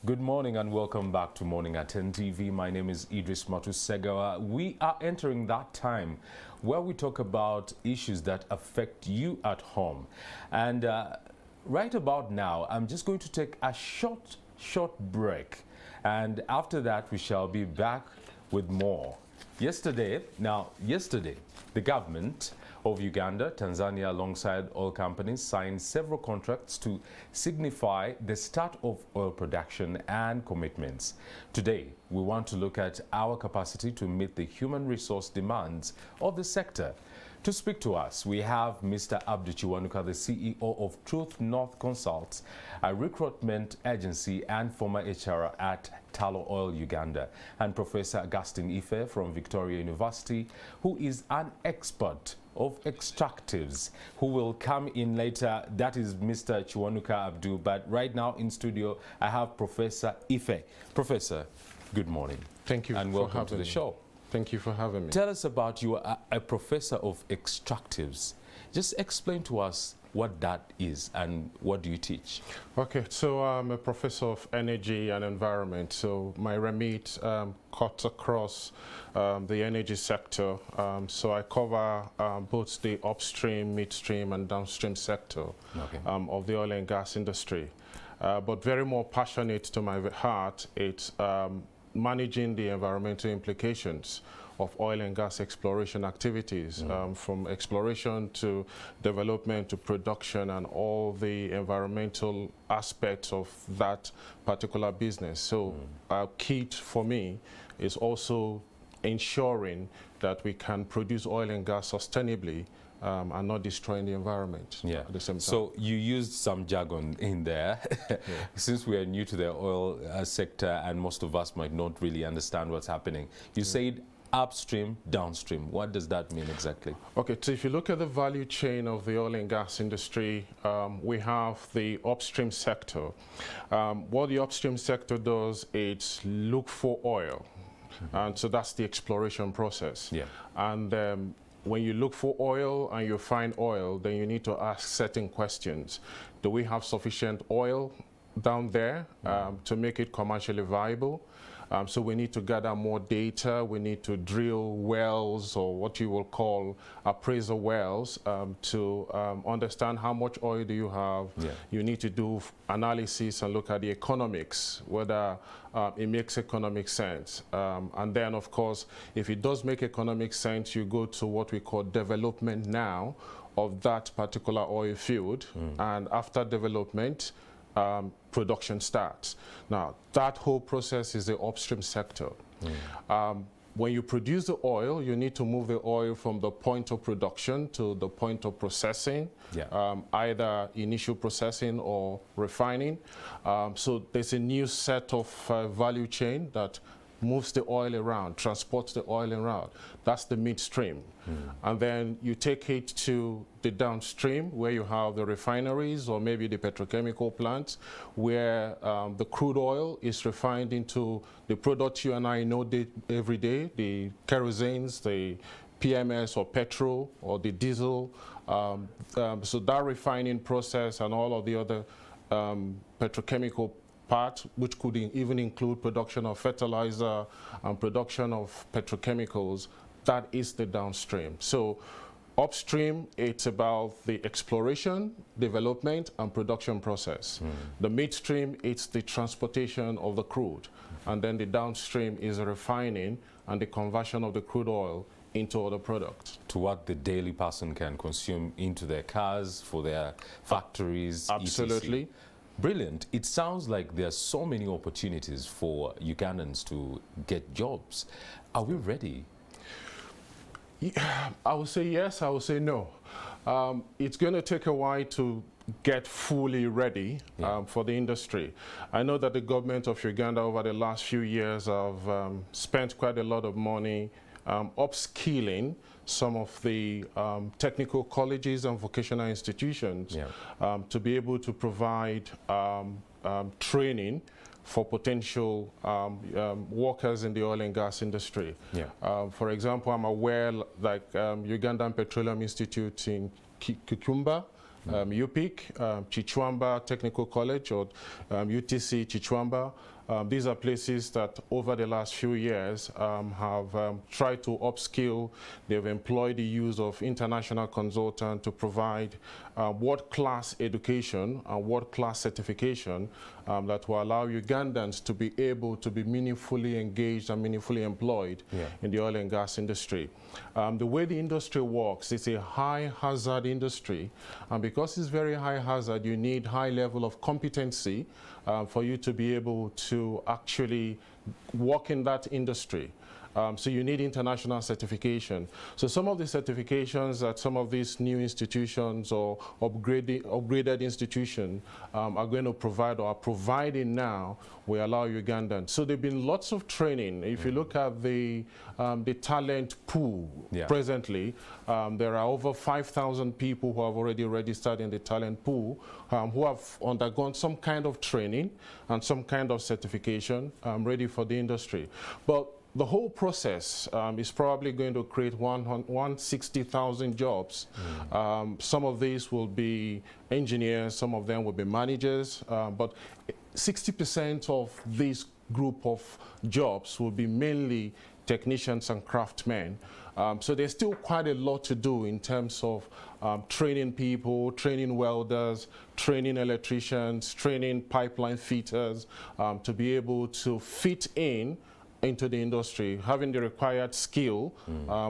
Good morning and welcome back to Morning at 10 TV. My name is Idris Matusegawa. We are entering that time where we talk about issues that affect you at home. And right about now, I'm just going to take a short break. And after that, we shall be back with more. Yesterday, the government of Uganda, Tanzania, alongside oil companies, signed several contracts to signify the start of oil production and commitments. Today, we want to look at our capacity to meet the human resource demands of the sector. To speak to us, we have Mr. Abdu, the CEO of Truth North Consults, a recruitment agency and former HR at Tullow Oil Uganda, and Professor Augustine Ife from Victoria University, who is an expert of extractives, who will come in later. That is Mr. Kiwanuka Abdu, but right now in studio I have Professor Ife. Professor, good morning. Thank you and for welcome having to the me. show. Thank you for having me. Tell us about you are a professor of extractives. Just explain to us what that is and what do you teach? Okay, so I'm a professor of energy and environment. So my remit cuts across the energy sector. So I cover both the upstream, midstream and downstream sector of the oil and gas industry. But very more passionate to my heart, it's managing the environmental implications of oil and gas exploration activities, from exploration to development to production and all the environmental aspects of that particular business. So key for me is also ensuring that we can produce oil and gas sustainably and not destroying the environment at the same time. So you used some jargon in there. Since we are new to the oil sector and most of us might not really understand what's happening. You said upstream, downstream. What does that mean exactly? Okay, so if you look at the value chain of the oil and gas industry, we have the upstream sector. What the upstream sector does is look for oil. And so that's the exploration process. And when you look for oil and you find oil, then you need to ask certain questions. Do we have sufficient oil down there to make it commercially viable? So we need to gather more data. We need to drill wells, or what you will call appraisal wells, to understand how much oil do you have. You need to do analysis and look at the economics, whether it makes economic sense. And then, of course, if it does make economic sense, you go to what we call development now of that particular oil field. And after development, production starts. Now, that whole process is the upstream sector. When you produce the oil, you need to move the oil from the point of production to the point of processing, either initial processing or refining. So there's a new set of value chain that moves the oil around, transports the oil around. That's the midstream. And then you take it to the downstream, where you have the refineries or maybe the petrochemical plants, where the crude oil is refined into the products you and I know every day, the kerosenes, the PMS or petrol or the diesel. So that refining process and all of the other petrochemical part, which could even include production of fertilizer and production of petrochemicals, that is the downstream. So upstream, it's about the exploration, development, and production process. The midstream, it's the transportation of the crude. And then the downstream is the refining and the conversion of the crude oil into other products. To what the daily person can consume into their cars, for their factories, Absolutely. etc. Brilliant. It sounds like there are so many opportunities for Ugandans to get jobs. Are we ready? I would say yes, I would say no. It's going to take a while to get fully ready for the industry. I know that the government of Uganda over the last few years have spent quite a lot of money upskilling some of the technical colleges and vocational institutions to be able to provide training for potential workers in the oil and gas industry. For example, I'm aware like Ugandan Petroleum Institute in Kikumba, UPIC, Chichwamba Technical College, or UTC Chichwamba, These are places that over the last few years have tried to upskill. They've employed the use of international consultants to provide world-class education and world-class certification that will allow Ugandans to be able to be meaningfully engaged and meaningfully employed in the oil and gas industry. The way the industry works, it's a high hazard industry, and because it's very high hazard, you need high level of competency for you to be able to actually work in that industry. So you need international certification. So some of the certifications that some of these new institutions or upgraded institutions are going to provide or are providing now will allow Ugandans. So there have been lots of training. If you look at the talent pool presently, there are over 5,000 people who have already registered in the talent pool who have undergone some kind of training and some kind of certification ready for the industry. But the whole process is probably going to create 160,000 jobs. Some of these will be engineers, some of them will be managers, but 60% of this group of jobs will be mainly technicians and craftsmen. So there's still quite a lot to do in terms of training people, training welders, training electricians, training pipeline fitters to be able to fit into the industry, having the required skill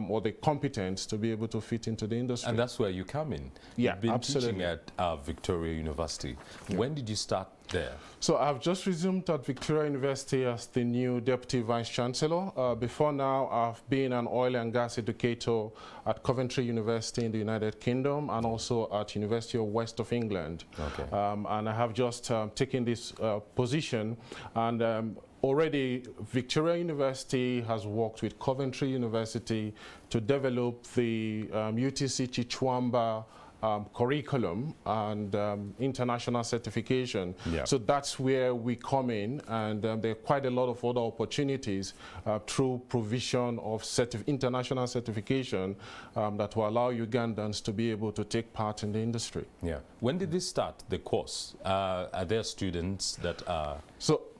or the competence to be able to fit into the industry. And that's where you come in. Yeah, You've been absolutely. teaching at Victoria University. When did you start there? So I've just resumed at Victoria University as the new Deputy Vice Chancellor. Before now, I've been an oil and gas educator at Coventry University in the United Kingdom and also at University of West of England. Okay. And I have just taken this position, and already Victoria University has worked with Coventry University to develop the UTC Chichwamba curriculum and international certification. So that's where we come in, and there are quite a lot of other opportunities through provision of international certification that will allow Ugandans to be able to take part in the industry. Yeah. When did this start, the course? Are there students that are...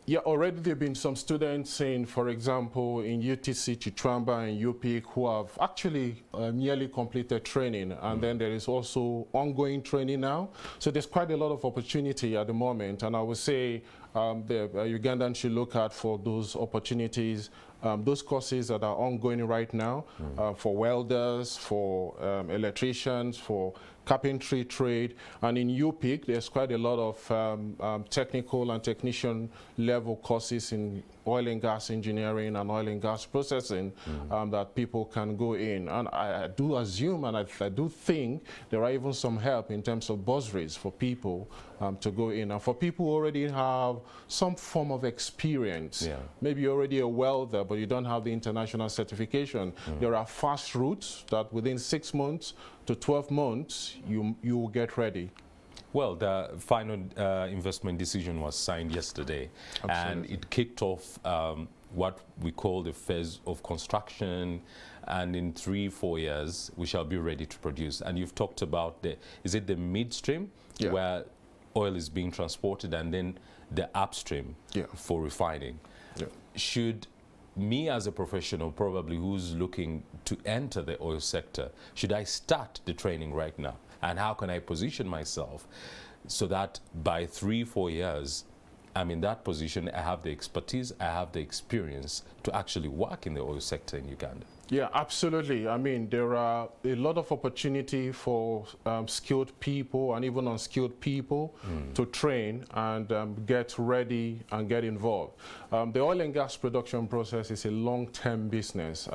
Yeah, already there have been some students in, for example, in UTC Chichwamba and UPIC who have actually nearly completed training, and then there is also ongoing training now. So there's quite a lot of opportunity at the moment, and I would say the Ugandans should look out for those opportunities, those courses that are ongoing right now for welders, for electricians, for carpentry trade, and in UPIC there's quite a lot of technical and technician level courses in oil and gas engineering and oil and gas processing that people can go in. And I do assume and I do think there are even some help in terms of bursaries for people to go in. And for people who already have some form of experience, maybe you're already a welder but you don't have the international certification, there are fast routes that within 6 months to 12 months you will get ready. Well, the final investment decision was signed yesterday. Absolutely. And it kicked off what we call the phase of construction, and in 3-4 years we shall be ready to produce. And you've talked about is it the midstream where oil is being transported, and then the upstream for refining? Should me as a professional, probably who's looking to enter the oil sector, should I start the training right now? And how can I position myself so that by 3-4 years, I'm in that position, I have the expertise, I have the experience to actually work in the oil sector in Uganda? Yeah, absolutely. I mean, there are a lot of opportunity for skilled people and even unskilled people to train and get ready and get involved. The oil and gas production process is a long-term business.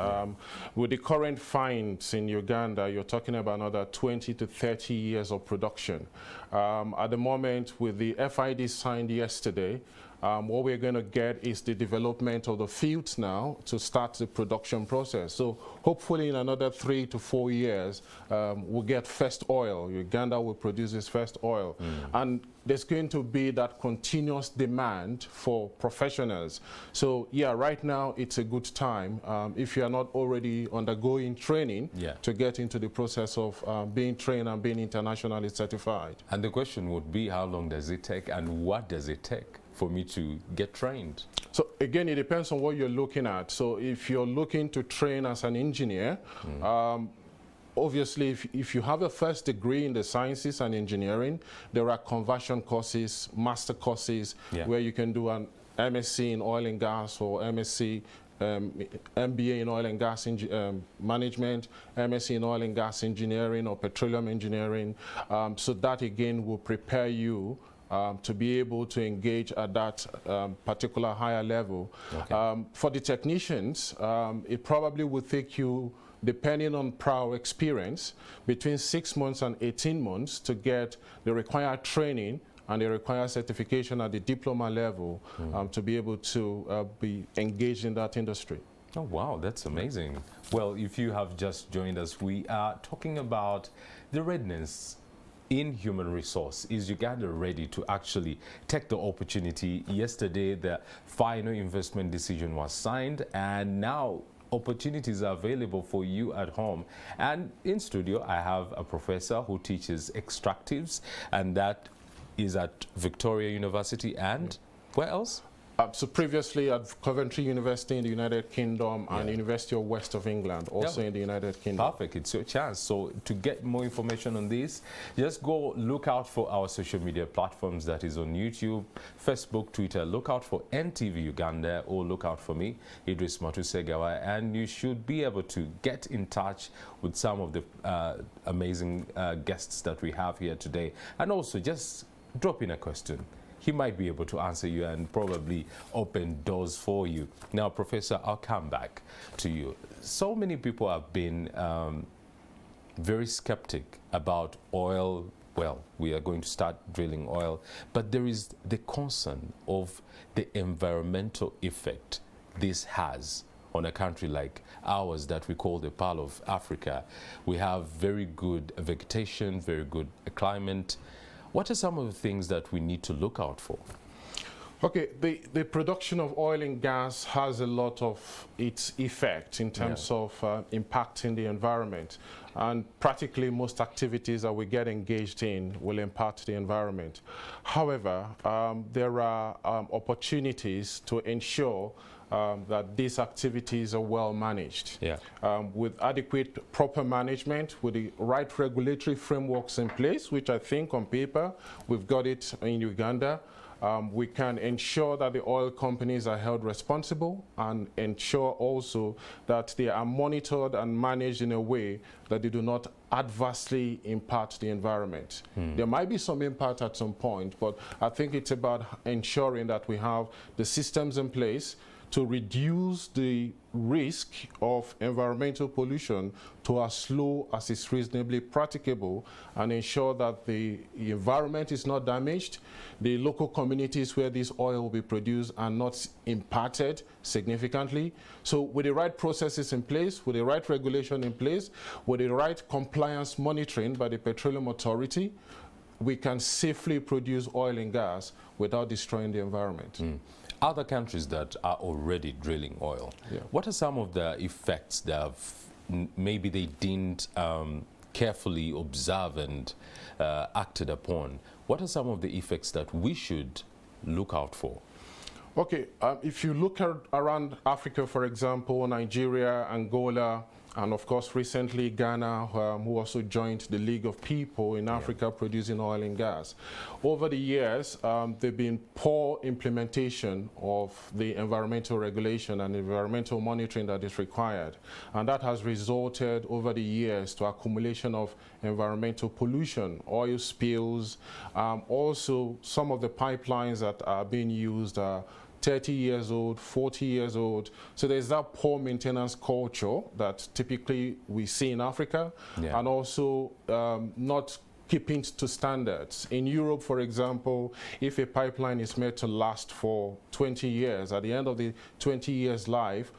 With the current finds in Uganda, you're talking about another 20 to 30 years of production. At the moment, with the FID signed yesterday, what we're going to get is the development of the fields now to start the production process. So hopefully in another 3 to 4 years, we'll get first oil. Uganda will produce its first oil. And there's going to be that continuous demand for professionals. So yeah, right now it's a good time if you are not already undergoing training to get into the process of being trained and being internationally certified. And the question would be, how long does it take and what does it take for me to get trained? So again, it depends on what you're looking at. So if you're looking to train as an engineer, obviously, if you have a first degree in the sciences and engineering, there are conversion courses, master courses, where you can do an MSc in oil and gas or MSc, MBA in oil and gas management, MSc in oil and gas engineering or petroleum engineering. So that again will prepare you to be able to engage at that particular higher level. Okay. For the technicians, it probably would take you, depending on prior experience, between 6 months and 18 months to get the required training and the required certification at the diploma level to be able to be engaged in that industry. Oh, wow, that's amazing. Well, if you have just joined us, we are talking about the readiness in human resource. Is Uganda ready to actually take the opportunity? Yesterday, the final investment decision was signed, and now opportunities are available for you at home. And in studio, I have a professor who teaches extractives, and that is at Victoria University. And where else? So previously at Coventry University in the United Kingdom and University of West of England, also in the United Kingdom. Perfect, it's your chance. So to get more information on this, just go look out for our social media platforms, that is on YouTube, Facebook, Twitter. Look out for NTV Uganda, or look out for me, Idris Matusegawa, and you should be able to get in touch with some of the amazing guests that we have here today. And also just drop in a question. He might be able to answer you and probably open doors for you. Now, Professor, I'll come back to you. So many people have been very skeptic about oil. Well, we are going to start drilling oil, but there is the concern of the environmental effect this has on a country like ours that we call the Pearl of Africa. We have very good vegetation, very good climate. What are some of the things that we need to look out for? Okay, the production of oil and gas has a lot of its effect in terms of impacting the environment. And practically most activities that we get engaged in will impact the environment. However, there are opportunities to ensure that these activities are well managed. With adequate, proper management, with the right regulatory frameworks in place, which I think on paper we've got it in Uganda. We can ensure that the oil companies are held responsible and ensure also that they are monitored and managed in a way that they do not adversely impact the environment. There might be some impact at some point, but I think it's about ensuring that we have the systems in place to reduce the risk of environmental pollution to as low as is reasonably practicable, and ensure that the environment is not damaged, the local communities where this oil will be produced are not impacted significantly. So with the right processes in place, with the right regulation in place, with the right compliance monitoring by the Petroleum Authority, we can safely produce oil and gas without destroying the environment. Other countries that are already drilling oil, what are some of the effects that maybe they didn't carefully observe and acted upon? What are some of the effects that we should look out for? Okay, if you look around Africa, for example, Nigeria, Angola, and of course recently Ghana, who also joined the League of People in Africa producing oil and gas. Over the years, there've been poor implementation of the environmental regulation and environmental monitoring that is required. And that has resulted over the years to accumulation of environmental pollution, oil spills. Also, some of the pipelines that are being used are 30 years old, 40 years old. So there's that poor maintenance culture that typically we see in Africa, and also not keeping to standards. In Europe, for example, if a pipeline is made to last for 20 years, at the end of the 20 years life,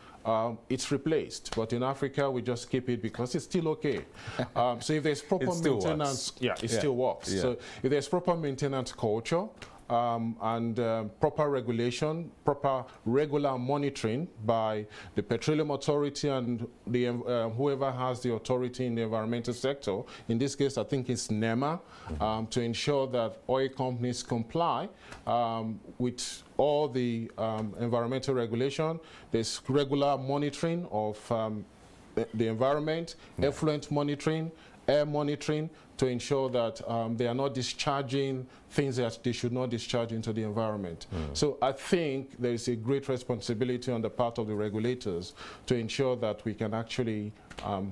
it's replaced. But in Africa, we just keep it because it's still okay. So if there's proper maintenance, it still works. So if there's proper maintenance culture, and proper regulation, proper regular monitoring by the Petroleum Authority and the whoever has the authority in the environmental sector. In this case, I think it's NEMA, to ensure that oil companies comply with all the environmental regulation. There's regular monitoring of the environment, effluent monitoring, air monitoring, to ensure that they are not discharging things that they should not discharge into the environment. So I think there is a great responsibility on the part of the regulators to ensure that we can actually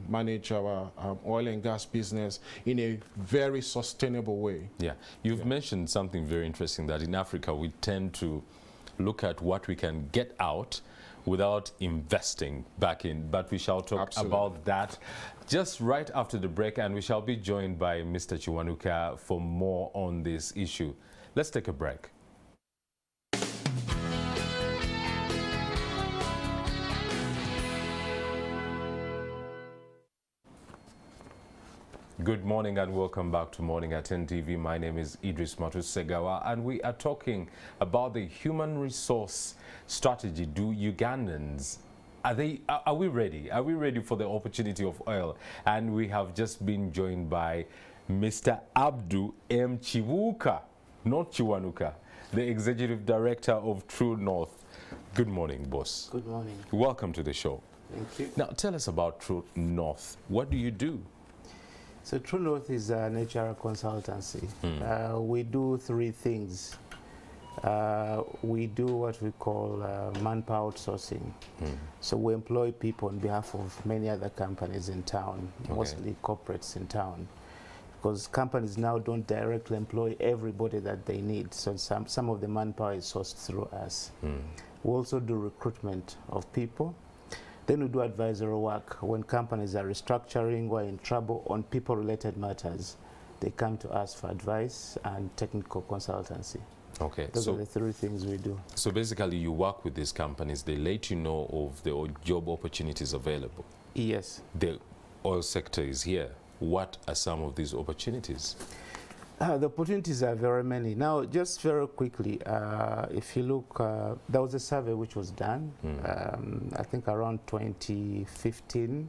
manage our oil and gas business in a very sustainable way. Yeah, you've mentioned something very interesting, that in Africa we tend to look at what we can get out without investing back in, but we shall talk about that just right after the break, and we shall be joined by Mr. Kiwanuka for more on this issue. Let's take a break. Good morning and welcome back to Morning at NTV. My name is Idris Matusegawa, and we are talking about the human resource strategy. Do Ugandans, are we ready? Are we ready for the opportunity of oil? And we have just been joined by Mr. Abdu M. Chiwuka, not Kiwanuka, the Executive Director of True North. Good morning, boss. Good morning. Welcome to the show. Thank you. Now, tell us about True North. What do you do? So True North is an HR consultancy. We do three things. We do what we call manpower outsourcing. So we employ people on behalf of many other companies in town, mostly corporates in town, because companies now don't directly employ everybody that they need. So some of the manpower is sourced through us. We also do recruitment of people. Then we do advisory work. When companies are restructuring or in trouble on people-related matters, they come to us for advice and technical consultancy. Okay, Those are the three things we do. So basically you work with these companies, they let you know of the job opportunities available. Yes. The oil sector is here. What are some of these opportunities? The opportunities are very many. Now, just very quickly, if you look, there was a survey which was done, I think around 2015,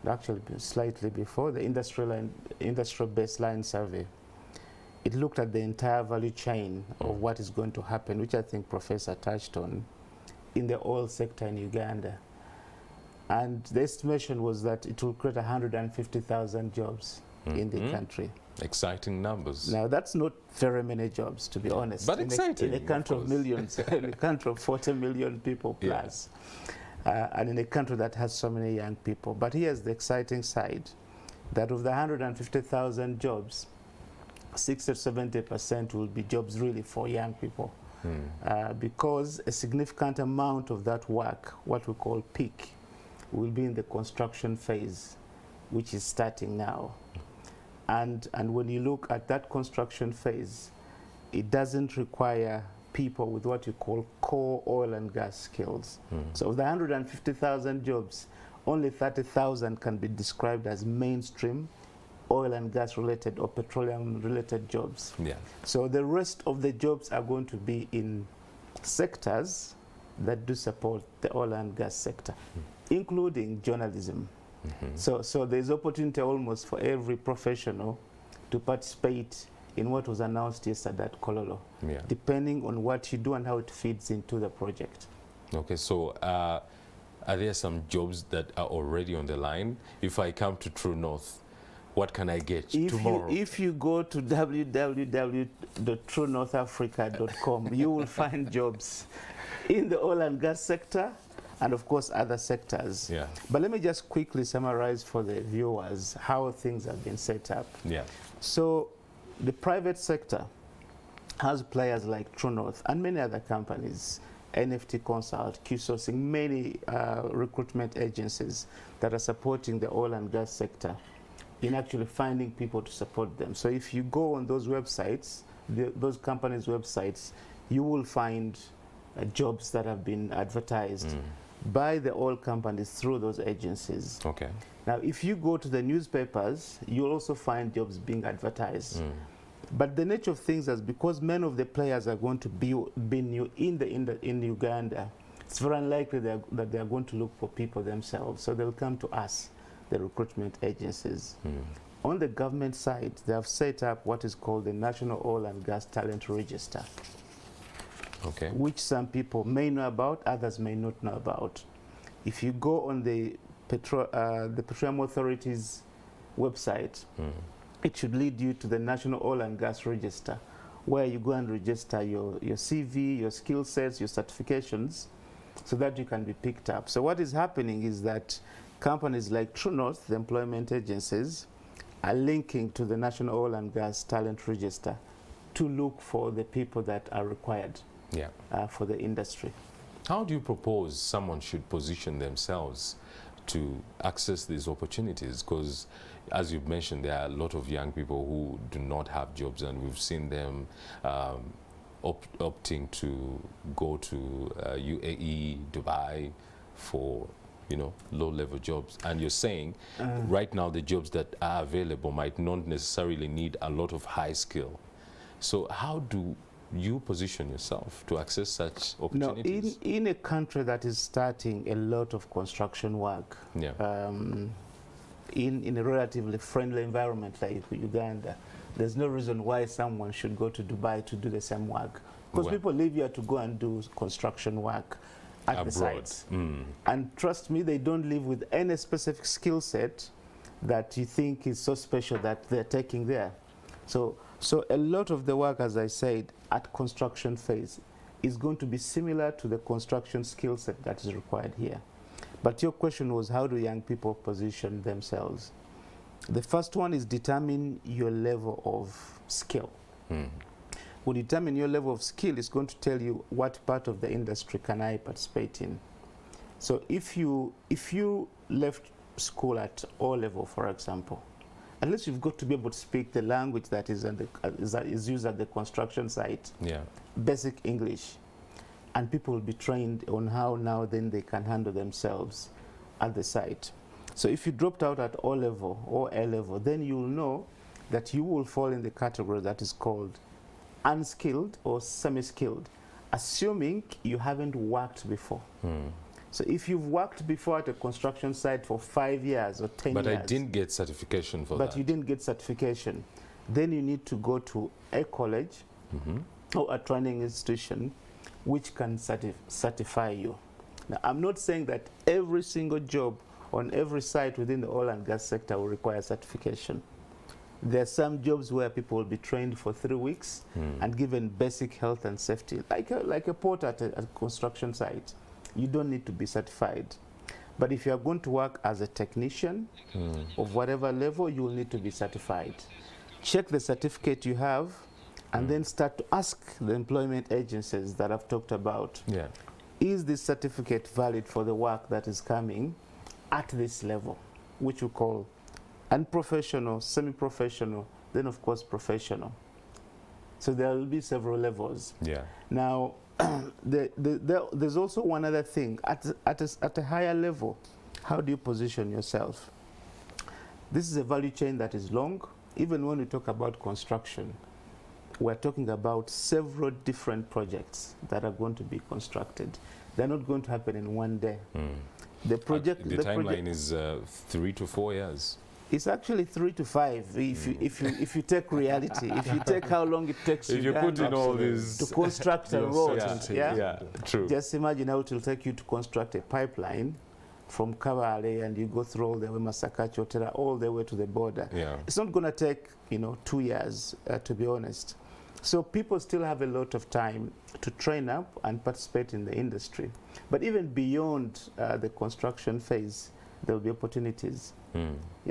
actually slightly before, the industrial baseline survey. It looked at the entire value chain of what is going to happen, which I think Professor touched on, in the oil sector in Uganda. And the estimation was that it will create 150,000 jobs in the country. Exciting numbers. Now, that's not very many jobs, to be honest. But exciting. In a country of millions, in a country of 40 million people plus, and in a country that has so many young people. But here's the exciting side, that of the 150,000 jobs, 60 to 70% will be jobs really for young people. Because a significant amount of that work, what we call peak, will be in the construction phase, which is starting now. And when you look at that construction phase, it doesn't require people with what you call core oil and gas skills. So of the 150,000 jobs, only 30,000 can be described as mainstream oil and gas related or petroleum related jobs. So the rest of the jobs are going to be in sectors that do support the oil and gas sector, including journalism. So there's opportunity almost for every professional to participate in what was announced yesterday at Kololo, depending on what you do and how it feeds into the project. Okay, so are there some jobs that are already on the line? If I come to True North, what can I get tomorrow? If you go to www.truenorthafrica.com, you will find jobs in the oil and gas sector, and of course other sectors. But let me just quickly summarize for the viewers how things have been set up. So the private sector has players like True North and many other companies, NFT Consult, Q-Sourcing, many recruitment agencies that are supporting the oil and gas sector in actually finding people to support them. So if you go on those websites, those companies' websites, you will find jobs that have been advertised by the oil companies through those agencies. Now, if you go to the newspapers, you'll also find jobs being advertised. But the nature of things is because many of the players are going to be new in Uganda, it's very unlikely that they are going to look for people themselves. So they'll come to us, the recruitment agencies. On the government side, they have set up what is called the National Oil and Gas Talent Register, which some people may know about, others may not know about. If you go on the Petroleum Authority's website, it should lead you to the National Oil and Gas Register, where you go and register your CV, your skill sets, your certifications, so that you can be picked up. So what is happening is that companies like True North, the employment agencies, are linking to the National Oil and Gas Talent Register to look for the people that are required for the industry. How do you propose someone should position themselves to access these opportunities? Because as you've mentioned, there are a lot of young people who do not have jobs, and we've seen them opting to go to UAE, Dubai for low-level jobs. And you're saying right now the jobs that are available might not necessarily need a lot of high skill. So how do you position yourself to access such opportunities? No, in a country that is starting a lot of construction work, in a relatively friendly environment like Uganda, there's no reason why someone should go to Dubai to do the same work. Because people live here to go and do construction work at abroad. The sites. And trust me, they don't live with any specific skill set that you think is so special that they're taking there. So a lot of the work, as I said, at construction phase is going to be similar to the construction skill set that is required here. But your question was, how do young people position themselves? The first one is determine your level of skill. When you determine your level of skill, it's going to tell you what part of the industry can I participate in. So if you left school at O level, for example, at least you've got to be able to speak the language that is used at the construction site, basic English. And people will be trained on how now then they can handle themselves at the site. So if you dropped out at O level or A level, then you'll know that you will fall in the category that is called unskilled or semi-skilled, assuming you haven't worked before. So if you've worked before at a construction site for 5 years or 10 years. But I didn't get certification for that. But you didn't get certification. Then you need to go to a college or a training institution which can certify you. Now, I'm not saying that every single job on every site within the oil and gas sector will require certification. There are some jobs where people will be trained for 3 weeks and given basic health and safety, like a porter at a construction site. You don't need to be certified. But if you are going to work as a technician of whatever level, you will need to be certified. Check the certificate you have and then start to ask the employment agencies that I've talked about, is this certificate valid for the work that is coming at this level, which we call unprofessional, semi-professional, then of course professional. So there will be several levels. Now, there's also one other thing. At a higher level, how do you position yourself? This is a value chain that is long. Even when we talk about construction, we're talking about several different projects that are going to be constructed. They're not going to happen in one day. The timeline is 3 to 4 years. It's actually 3 to 5 if you take reality. If you take how long it takes if you put in all these to construct a road, true. Just imagine how it will take you to construct a pipeline from Kabale, and you go through all the way Masakachi, Otera, all the way to the border. It's not going to take 2 years, to be honest. So people still have a lot of time to train up and participate in the industry. But even beyond the construction phase, there will be opportunities.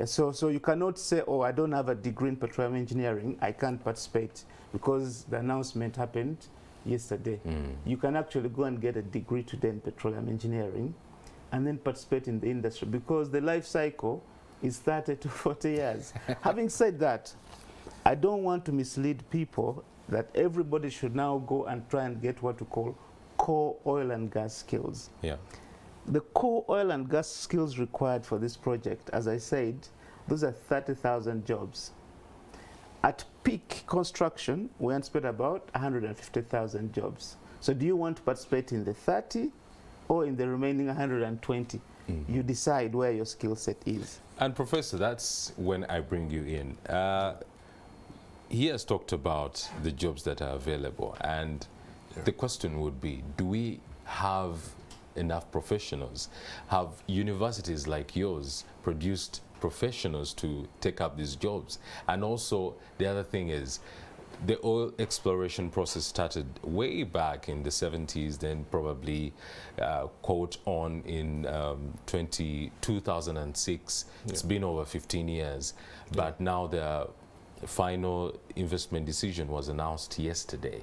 So you cannot say, oh, I don't have a degree in petroleum engineering, I can't participate because the announcement happened yesterday. You can actually go and get a degree today in petroleum engineering and then participate in the industry, because the life cycle is 30 to 40 years. Having said that, I don't want to mislead people that everybody should now go and try and get what we call core oil and gas skills. The core oil and gas skills required for this project, as I said, those are 30,000 jobs. At peak construction, we anticipate about 150,000 jobs. So do you want to participate in the 30 or in the remaining 120? You decide where your skill set is. And Professor, that's when I bring you in. He has talked about the jobs that are available, and the question would be, do we have enough professionals? Have universities like yours produced professionals to take up these jobs? And also, the other thing is, the oil exploration process started way back in the 70s, then probably caught on in 2006. It's been over 15 years, but now the final investment decision was announced yesterday.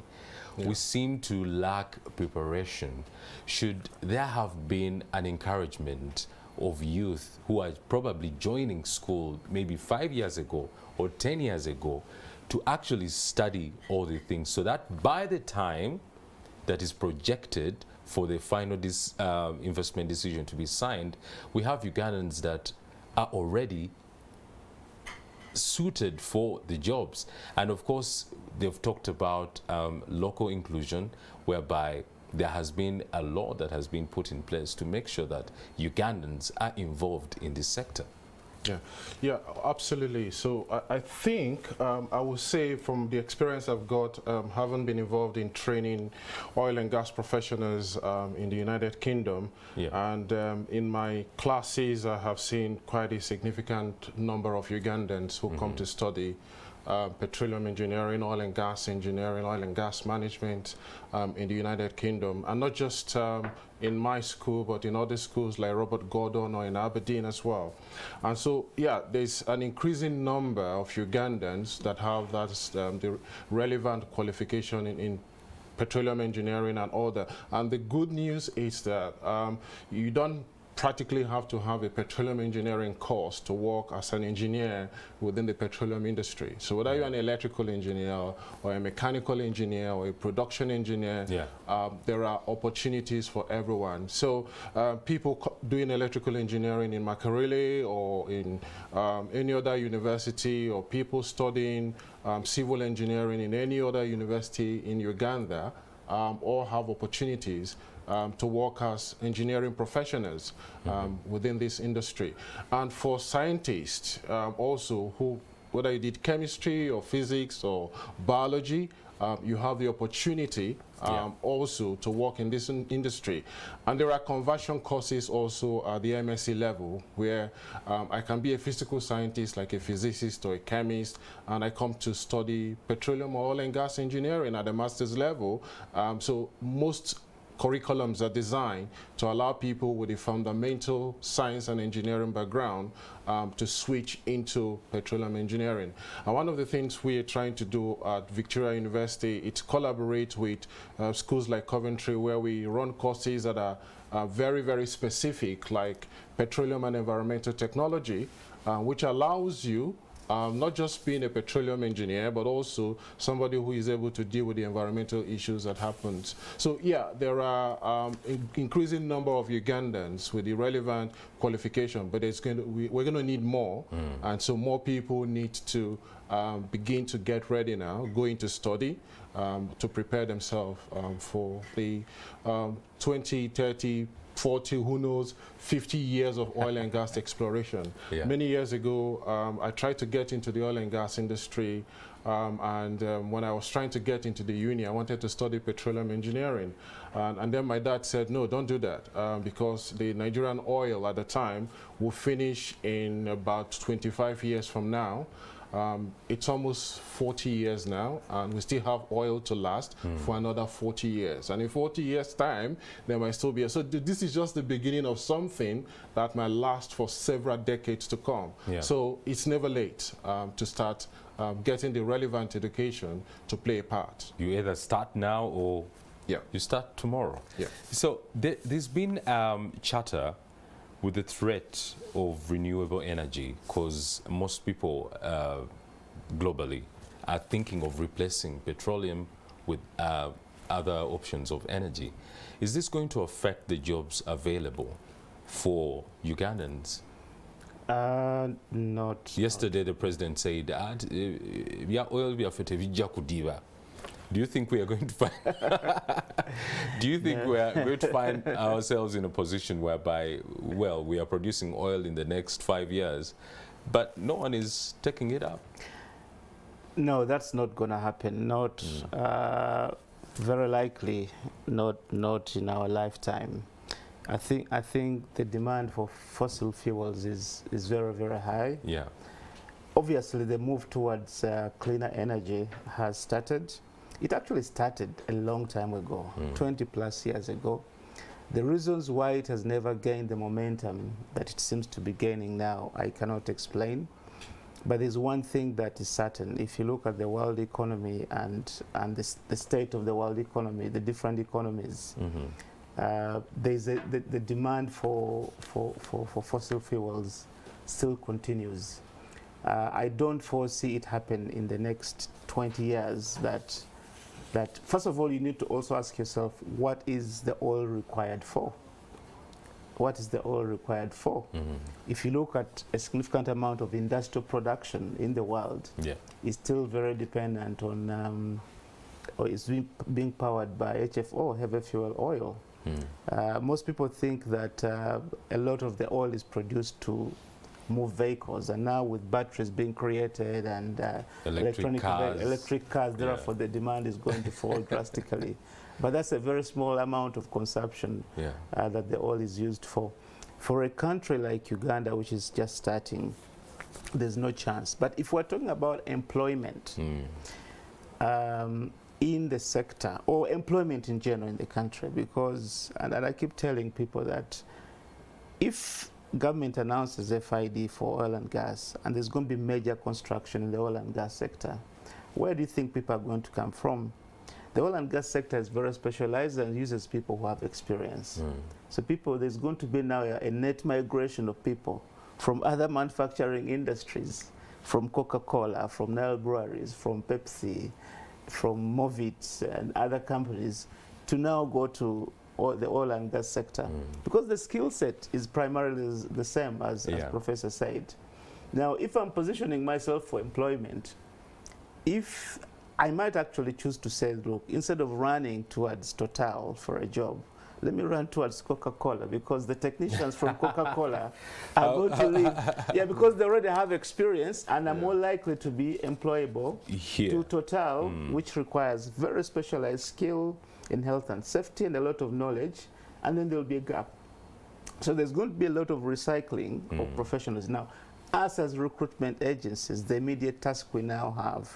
We seem to lack preparation. Should there have been an encouragement of youth who are probably joining school maybe 5 years ago or 10 years ago to actually study all the things, so that by the time that is projected for the final investment decision to be signed, we have Ugandans that are already suited for the jobs? And of course, they've talked about local inclusion, whereby there has been a law that has been put in place to make sure that Ugandans are involved in this sector. Yeah, absolutely. So I think I would say, from the experience I've got, having been involved in training oil and gas professionals in the United Kingdom, and in my classes I have seen quite a significant number of Ugandans who come to study petroleum engineering, oil and gas engineering, oil and gas management in the United Kingdom, and not just in my school, but in other schools like Robert Gordon or in Aberdeen as well. And so, yeah, there's an increasing number of Ugandans that have that the relevant qualification in petroleum engineering and other. And the good news is that you don't practically have to have a petroleum engineering course to work as an engineer within the petroleum industry. So whether you're an electrical engineer or a mechanical engineer or a production engineer, there are opportunities for everyone. So people doing electrical engineering in Makerere or in any other university, or people studying civil engineering in any other university in Uganda, all have opportunities to work as engineering professionals within this industry. And for scientists also, who, whether you did chemistry or physics or biology, you have the opportunity also to work in this industry. And there are conversion courses also at the MSc level, where I can be a physical scientist, like a physicist or a chemist, and I come to study petroleum or oil and gas engineering at the master's level. So most curriculums are designed to allow people with a fundamental science and engineering background to switch into petroleum engineering. And one of the things we are trying to do at Victoria University is collaborate with schools like Coventry, where we run courses that are very, very specific, like petroleum and environmental technology, which allows you not just being a petroleum engineer, but also somebody who is able to deal with the environmental issues that happens. So yeah, there are increasing number of Ugandans with the relevant qualification, but it's we're going to need more, and so more people need to begin to get ready now, going to study to prepare themselves for the 20, 30, 40, who knows, 50 years of oil and gas exploration. Many years ago, I tried to get into the oil and gas industry, and when I was trying to get into the uni, I wanted to study petroleum engineering. And then my dad said, no, don't do that, because the Nigerian oil at the time will finish in about 25 years from now. It's almost 40 years now, and we still have oil to last for another 40 years. And in 40 years' time, there might still be. So this is just the beginning of something that might last for several decades to come. So it's never late to start getting the relevant education to play a part. You either start now or you start tomorrow. So there's been chatter with the threat of renewable energy, because most people globally are thinking of replacing petroleum with other options of energy. Is this going to affect the jobs available for Ugandans? Not. Yesterday, the president said that oil we are. Do you think we are going to find? Do you think we are going to find ourselves in a position whereby, well, we are producing oil in the next 5 years, but no one is taking it up? No, that's not going to happen. Not very likely. Not in our lifetime. I think the demand for fossil fuels is very, very high. Yeah. Obviously, the move towards cleaner energy has started. It actually started a long time ago, 20 plus years ago. The reasons why it has never gained the momentum that it seems to be gaining now, I cannot explain. But there's one thing that is certain. If you look at the world economy and the state of the world economy, the different economies, there's the demand for fossil fuels still continues. I don't foresee it happen in the next 20 years that first of all, you need to also ask yourself, what is the oil required for? What is the oil required for? If you look at a significant amount of industrial production in the world, it's still very dependent on, or it's being powered by HFO, heavy fuel oil. Most people think that a lot of the oil is produced to move vehicles, and now with batteries being created and electric cars, therefore the demand is going to fall drastically. But that's a very small amount of consumption that the oil is used for. For a country like Uganda, which is just starting, there's no chance. But if we're talking about employment in the sector, or employment in general in the country, because, and I keep telling people that if government announces FID for oil and gas, and there's going to be major construction in the oil and gas sector, where do you think people are going to come from? The oil and gas sector is very specialized and uses people who have experience. So there's going to be now a net migration of people from other manufacturing industries, from Coca-Cola, from Nile breweries, from Pepsi, from Movit and other companies, to now go to the oil and gas sector, because the skill set is primarily the same as Professor said. Now, if I'm positioning myself for employment, if I might actually choose to say, look, instead of running towards Total for a job, let me run towards Coca-Cola, because the technicians from Coca-Cola are going to leave. Because they already have experience and are more likely to be employable to Total, which requires very specialized skill in health and safety and a lot of knowledge, and then there'll be a gap. So there's going to be a lot of recycling of professionals. Now, us as recruitment agencies, the immediate task we now have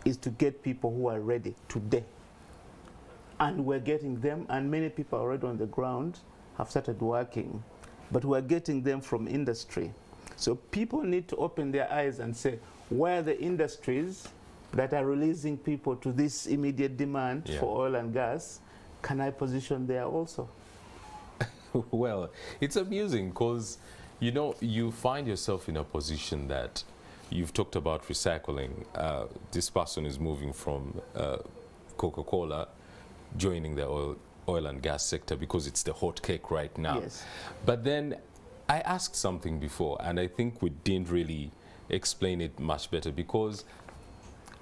is to get people who are ready today. And we're getting them, and many people already on the ground have started working, but we're getting them from industry. So people need to open their eyes and say, where are the industries that are releasing people to this immediate demand for oil and gas? Can I position there also? Well, it's amusing because, you know, you find yourself in a position that you've talked about recycling. This person is moving from Coca-Cola, joining the oil and gas sector because it's the hot cake right now. Yes. But then I asked something before, and I think we didn't really explain it much better, because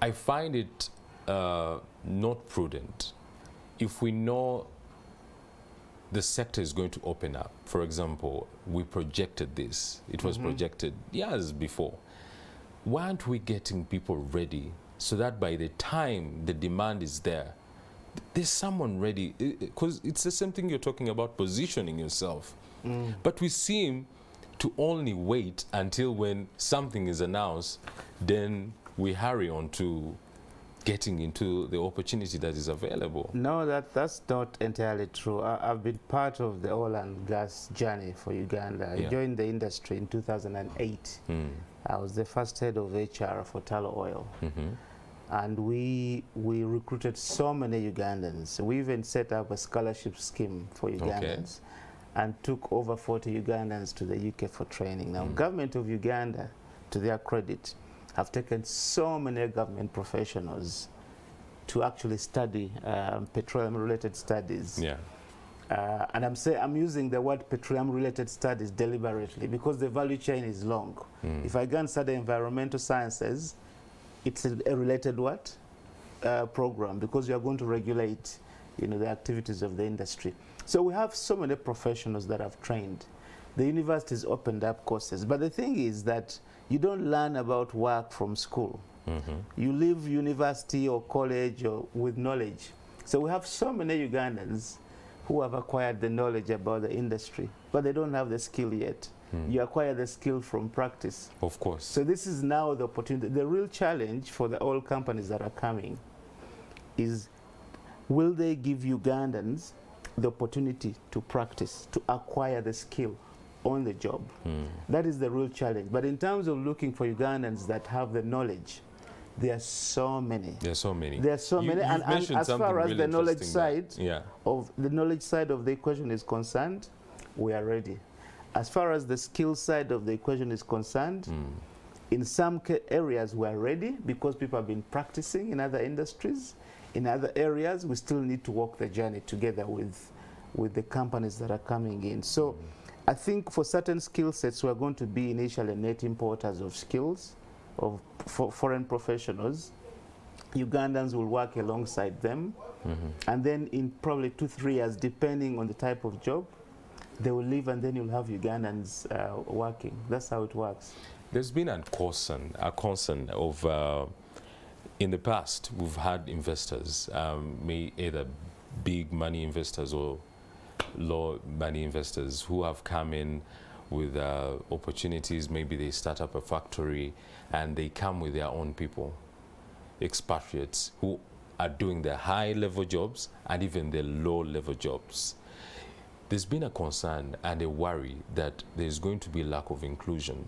I find it not prudent if we know the sector is going to open up. For example, we projected this. It was projected years before. Why aren't we getting people ready so that by the time the demand is there, there's someone ready? Because it's the same thing you're talking about, positioning yourself. But we seem to only wait until when something is announced, then we hurry on to getting into the opportunity that is available. No, that's not entirely true. I've been part of the oil and gas journey for Uganda. I joined the industry in 2008. I was the first head of HR for Tullow Oil. And we recruited so many Ugandans. We even set up a scholarship scheme for Ugandans and took over 40 Ugandans to the UK for training. Now, government of Uganda, to their credit, have taken so many government professionals to actually study petroleum-related studies. And I'm using the word petroleum-related studies deliberately because the value chain is long. If I go and study environmental sciences, it's a related what? Program, because you are going to regulate, the activities of the industry. So we have so many professionals that have trained. The universities opened up courses, but the thing is that you don't learn about work from school. You leave university or college or with knowledge. So we have so many Ugandans who have acquired the knowledge about the industry, but they don't have the skill yet. You acquire the skill from practice. Of course. So this is now the opportunity. The real challenge for the oil companies that are coming is, will they give Ugandans the opportunity to practice, to acquire the skill on the job? That is the real challenge. But in terms of looking for Ugandans that have the knowledge, there are so many. There are so many. There are so many. And as far as the knowledge side of the equation is concerned, we are ready. As far as the skill side of the equation is concerned, in some areas we are ready because people have been practicing in other industries. In other areas, we still need to walk the journey together with the companies that are coming in. So I think for certain skill sets, we're going to be initially net importers of skills for foreign professionals. Ugandans will work alongside them. And then in probably 2-3 years, depending on the type of job, they will leave, and then you'll have Ugandans working. That's how it works. There's been a concern of, in the past, we've had investors, either big money investors or low money investors who have come in with opportunities. Maybe they start up a factory and they come with their own people, expatriates who are doing the high-level jobs and even the low-level jobs. There's been a concern and a worry that there's going to be lack of inclusion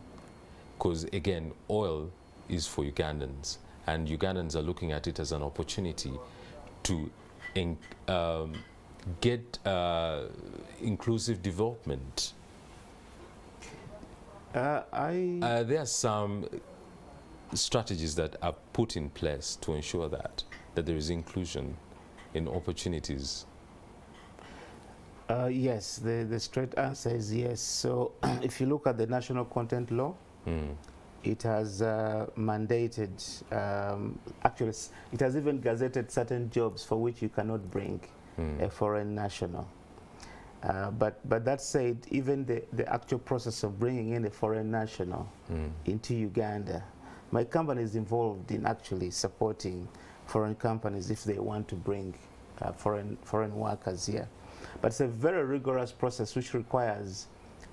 because, again, oil is for Ugandans, and Ugandans are looking at it as an opportunity to get inclusive development. There are some strategies that are put in place to ensure that there is inclusion in opportunities. Yes, the straight answer is yes. So if you look at the National Content Law, it has mandated, actually it has even gazetted certain jobs for which you cannot bring a foreign national. But that said, even the actual process of bringing in a foreign national into Uganda, my company is involved in actually supporting foreign companies if they want to bring foreign workers here. But it's a very rigorous process which requires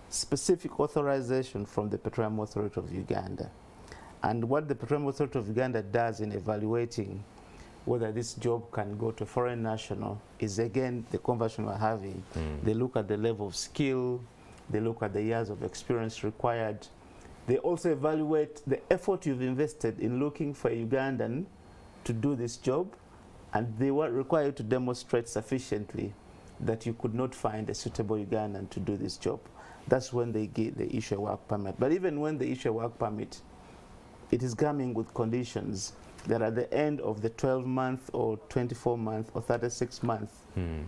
specific authorization from the Petroleum Authority of Uganda. And what the Petroleum Authority of Uganda does in evaluating whether this job can go to a foreign national is, again, the conversion we're having. They look at the level of skill, they look at the years of experience required. They also evaluate the effort you've invested in looking for a Ugandan to do this job, and they were required to demonstrate sufficiently that you could not find a suitable Ugandan to do this job. That's when they issue a work permit. But even when they issue a work permit, it is coming with conditions that at the end of the 12-month or 24-month or 36-month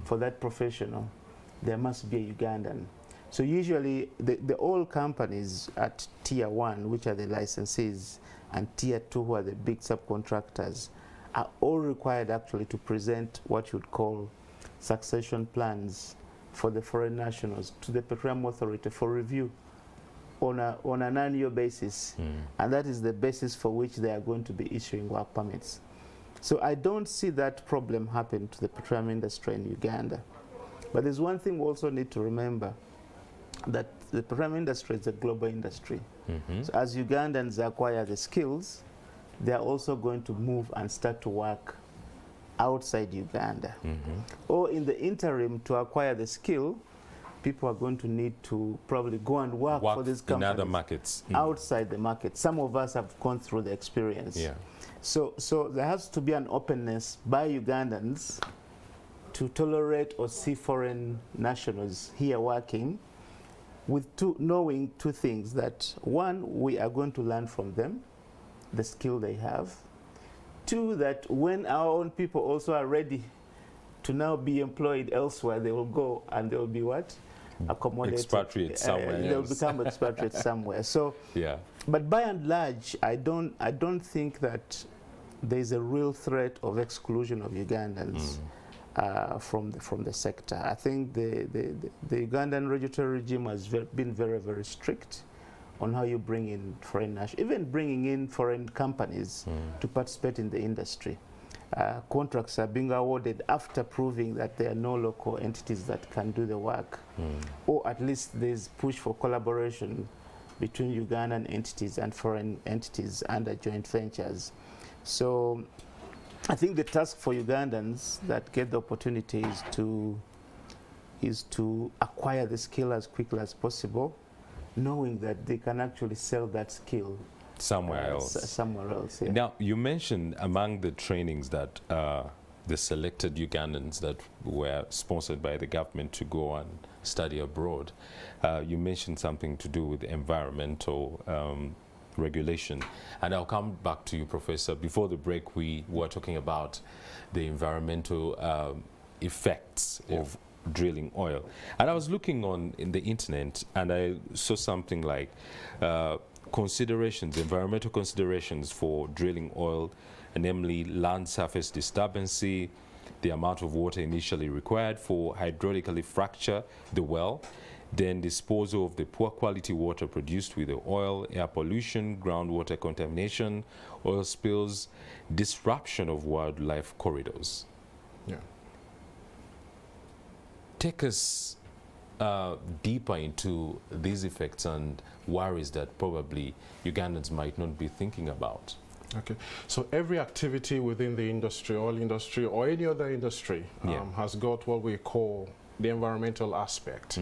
for that professional, there must be a Ugandan. So usually the oil companies at Tier 1, which are the licensees, and Tier 2, who are the big subcontractors, are all required actually to present what you'd call succession plans for the foreign nationals to the Petroleum Authority for review on an annual basis. And that is the basis for which they are going to be issuing work permits. So I don't see that problem happen to the petroleum industry in Uganda. But there's one thing we also need to remember, that the petroleum industry is a global industry. So as Ugandans acquire the skills, they are also going to move and start to work outside Uganda. Or in the interim, to acquire the skill, people are going to need to probably go and work for these companies in other markets outside the market. Some of us have gone through the experience. So there has to be an openness by Ugandans to tolerate or see foreign nationals here working, with knowing two things: that one, we are going to learn from them the skill they have; two, that when our own people also are ready to now be employed elsewhere, they will go and they will be what? Accommodated. Expatriate somewhere else. They'll become expatriates somewhere. So, yeah. But by and large, I don't think that there's a real threat of exclusion of Ugandans from the sector. I think the Ugandan regulatory regime has been very, very strict on how you bring in foreign nationals, even bringing in foreign companies to participate in the industry. Contracts are being awarded after proving that there are no local entities that can do the work, or at least there's push for collaboration between Ugandan entities and foreign entities under joint ventures. So I think the task for Ugandans that get the opportunity is to acquire the skill as quickly as possible, knowing that they can actually sell that skill somewhere else. Somewhere else, yeah. Now, you mentioned among the trainings that the selected Ugandans that were sponsored by the government to go and study abroad, you mentioned something to do with environmental regulation. And I'll come back to you, Professor. Before the break, we were talking about the environmental effects of drilling oil. And I was looking in the internet, and I saw something like environmental considerations for drilling oil, namely land surface disturbance, the amount of water initially required for hydraulically fracture the well, then disposal of the poor quality water produced with the oil, air pollution, groundwater contamination, oil spills, disruption of wildlife corridors. Yeah. Take us deeper into these effects and worries that probably Ugandans might not be thinking about. Okay, so every activity within the industry, oil industry, or any other industry has got what we call the environmental aspect.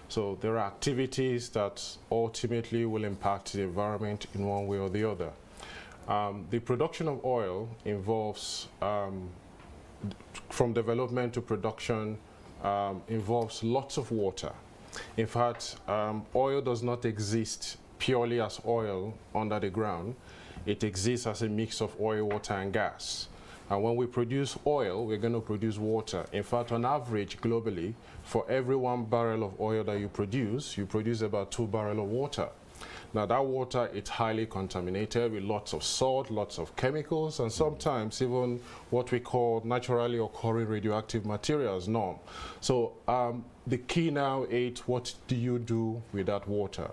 So there are activities that ultimately will impact the environment in one way or the other. The production of oil involves, from development to production, involves lots of water. In fact, oil does not exist purely as oil under the ground. It exists as a mix of oil, water, and gas. And when we produce oil, we're going to produce water. In fact, on average, globally, for every 1 barrel of oil that you produce about 2 barrels of water. Now, that water is highly contaminated with lots of salt, lots of chemicals, and sometimes even what we call naturally occurring radioactive materials, NOM. So the key now is, what do you do with that water?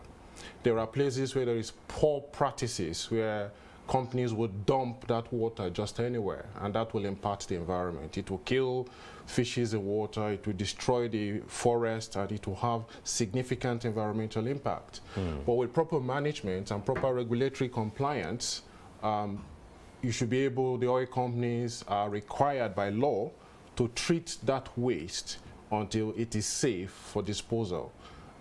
There are places where there is poor practices, where companies would dump that water just anywhere, and that will impact the environment. It will kill fishes in water, it will destroy the forest, and it will have significant environmental impact. But with proper management and proper regulatory compliance, you should be able, the oil companies are required by law to treat that waste until it is safe for disposal,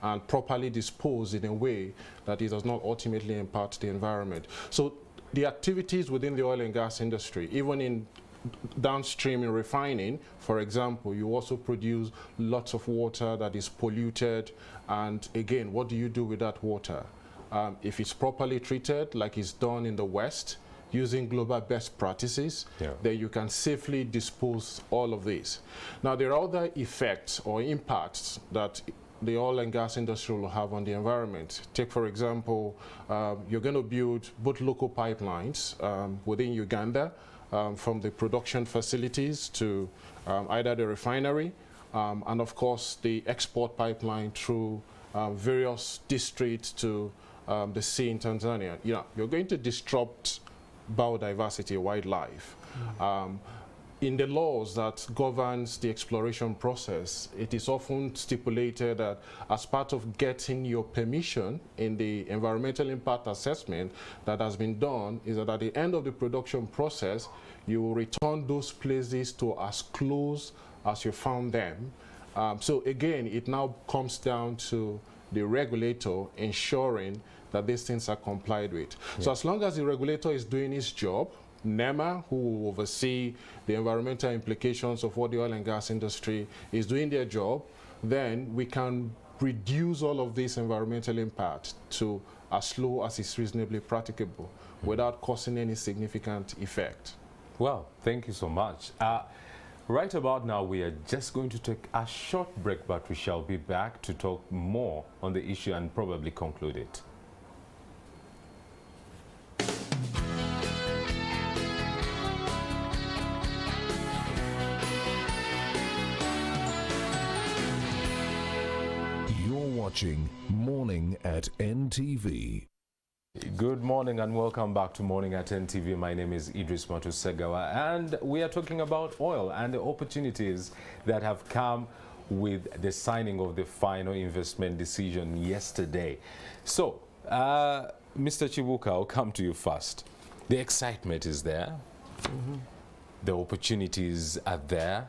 and properly disposed in a way that it does not ultimately impact the environment. So the activities within the oil and gas industry, even in downstream in refining, for example, you also produce lots of water that is polluted. And again, what do you do with that water? If it's properly treated, like it's done in the West, using global best practices, then you can safely dispose all of this. Now, there are other effects or impacts that the oil and gas industry will have on the environment. Take, for example, you're going to build both local pipelines within Uganda, from the production facilities to either the refinery, and of course the export pipeline through various districts to the sea in Tanzania. You're going to disrupt biodiversity, wildlife. In the laws that governs the exploration process, it is often stipulated that as part of getting your permission in the environmental impact assessment that has been done, is that at the end of the production process, you will return those places to as close as you found them. So again, it now comes down to the regulator ensuring that these things are complied with. So as long as the regulator is doing his job, NEMA, who will oversee the environmental implications of what the oil and gas industry is doing their job, then we can reduce all of this environmental impact to as low as is reasonably practicable without causing any significant effect. Well, thank you so much. Right about now, we are just going to take a short break, but we shall be back to talk more on the issue and probably conclude it. You're watching Morning at NTV. Good morning and welcome back to Morning at NTV. My name is Idris Matusegawa, and we are talking about oil and the opportunities that have come with the signing of the final investment decision yesterday. So, Mr. Chibuka, I'll come to you first. The excitement is there. The opportunities are there.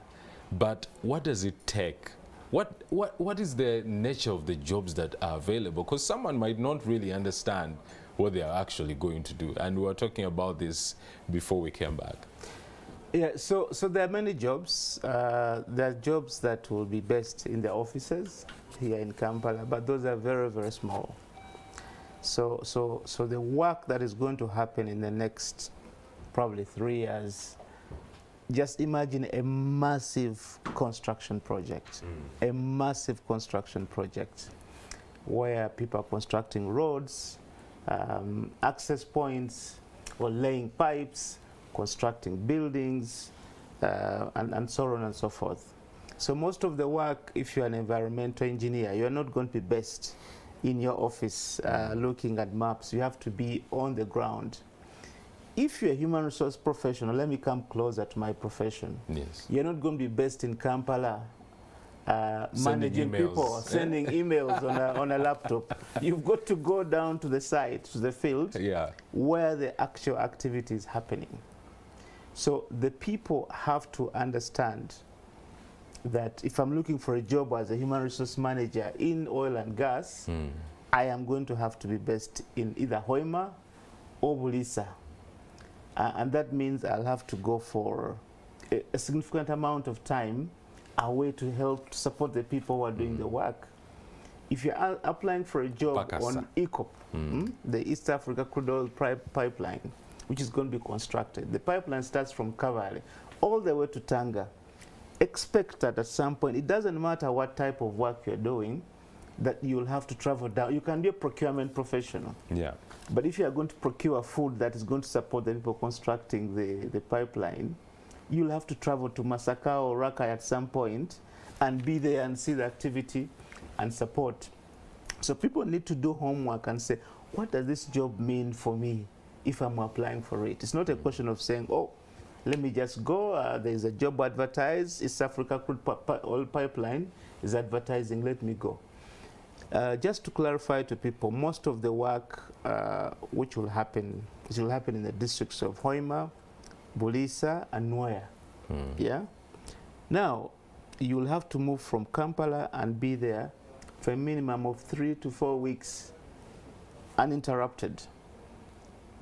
But what does it take? What is the nature of the jobs that are available? Because someone might not really understand what they are actually going to do. And we were talking about this before we came back. Yeah, so there are many jobs. There are jobs that will be based in the offices here in Kampala, but those are very, very small. So the work that is going to happen in the next probably 3 years, just imagine a massive construction project, a massive construction project where people are constructing roads, access points, or laying pipes, constructing buildings, and so on and so forth. So most of the work, if you're an environmental engineer, you're not going to be based in your office looking at maps. You have to be on the ground. If you're a human resource professional, let me come closer to my profession. Yes. You're not going to be based in Kampala managing people, sending emails on a laptop. You've got to go down to the site, to the field, where the actual activity is happening. So the people have to understand that if I'm looking for a job as a human resource manager in oil and gas, I am going to have to be based in either Hoima or Bulisa. And that means I'll have to go for a significant amount of time away to help to support the people who are doing the work. If you're applying for a job on EACOP, the East Africa Crude Oil Pipeline, which is going to be constructed, the pipeline starts from Kavale all the way to Tanga. Expect that at some point, it doesn't matter what type of work you're doing, that you'll have to travel down. You can be a procurement professional. Yeah. But if you are going to procure food that is going to support the people constructing the pipeline, you'll have to travel to Masaka or Rakai at some point and be there and see the activity and support. So people need to do homework and say, what does this job mean for me if I'm applying for it? It's not a question of saying, oh, let me just go. There's a job advertised. East Africa Crude Oil Pipeline is advertising. Let me go. Just to clarify to people, most of the work which will happen in the districts of Hoima, Bulisa, and Nwaya. Yeah. Now, you'll have to move from Kampala and be there for a minimum of 3 to 4 weeks uninterrupted.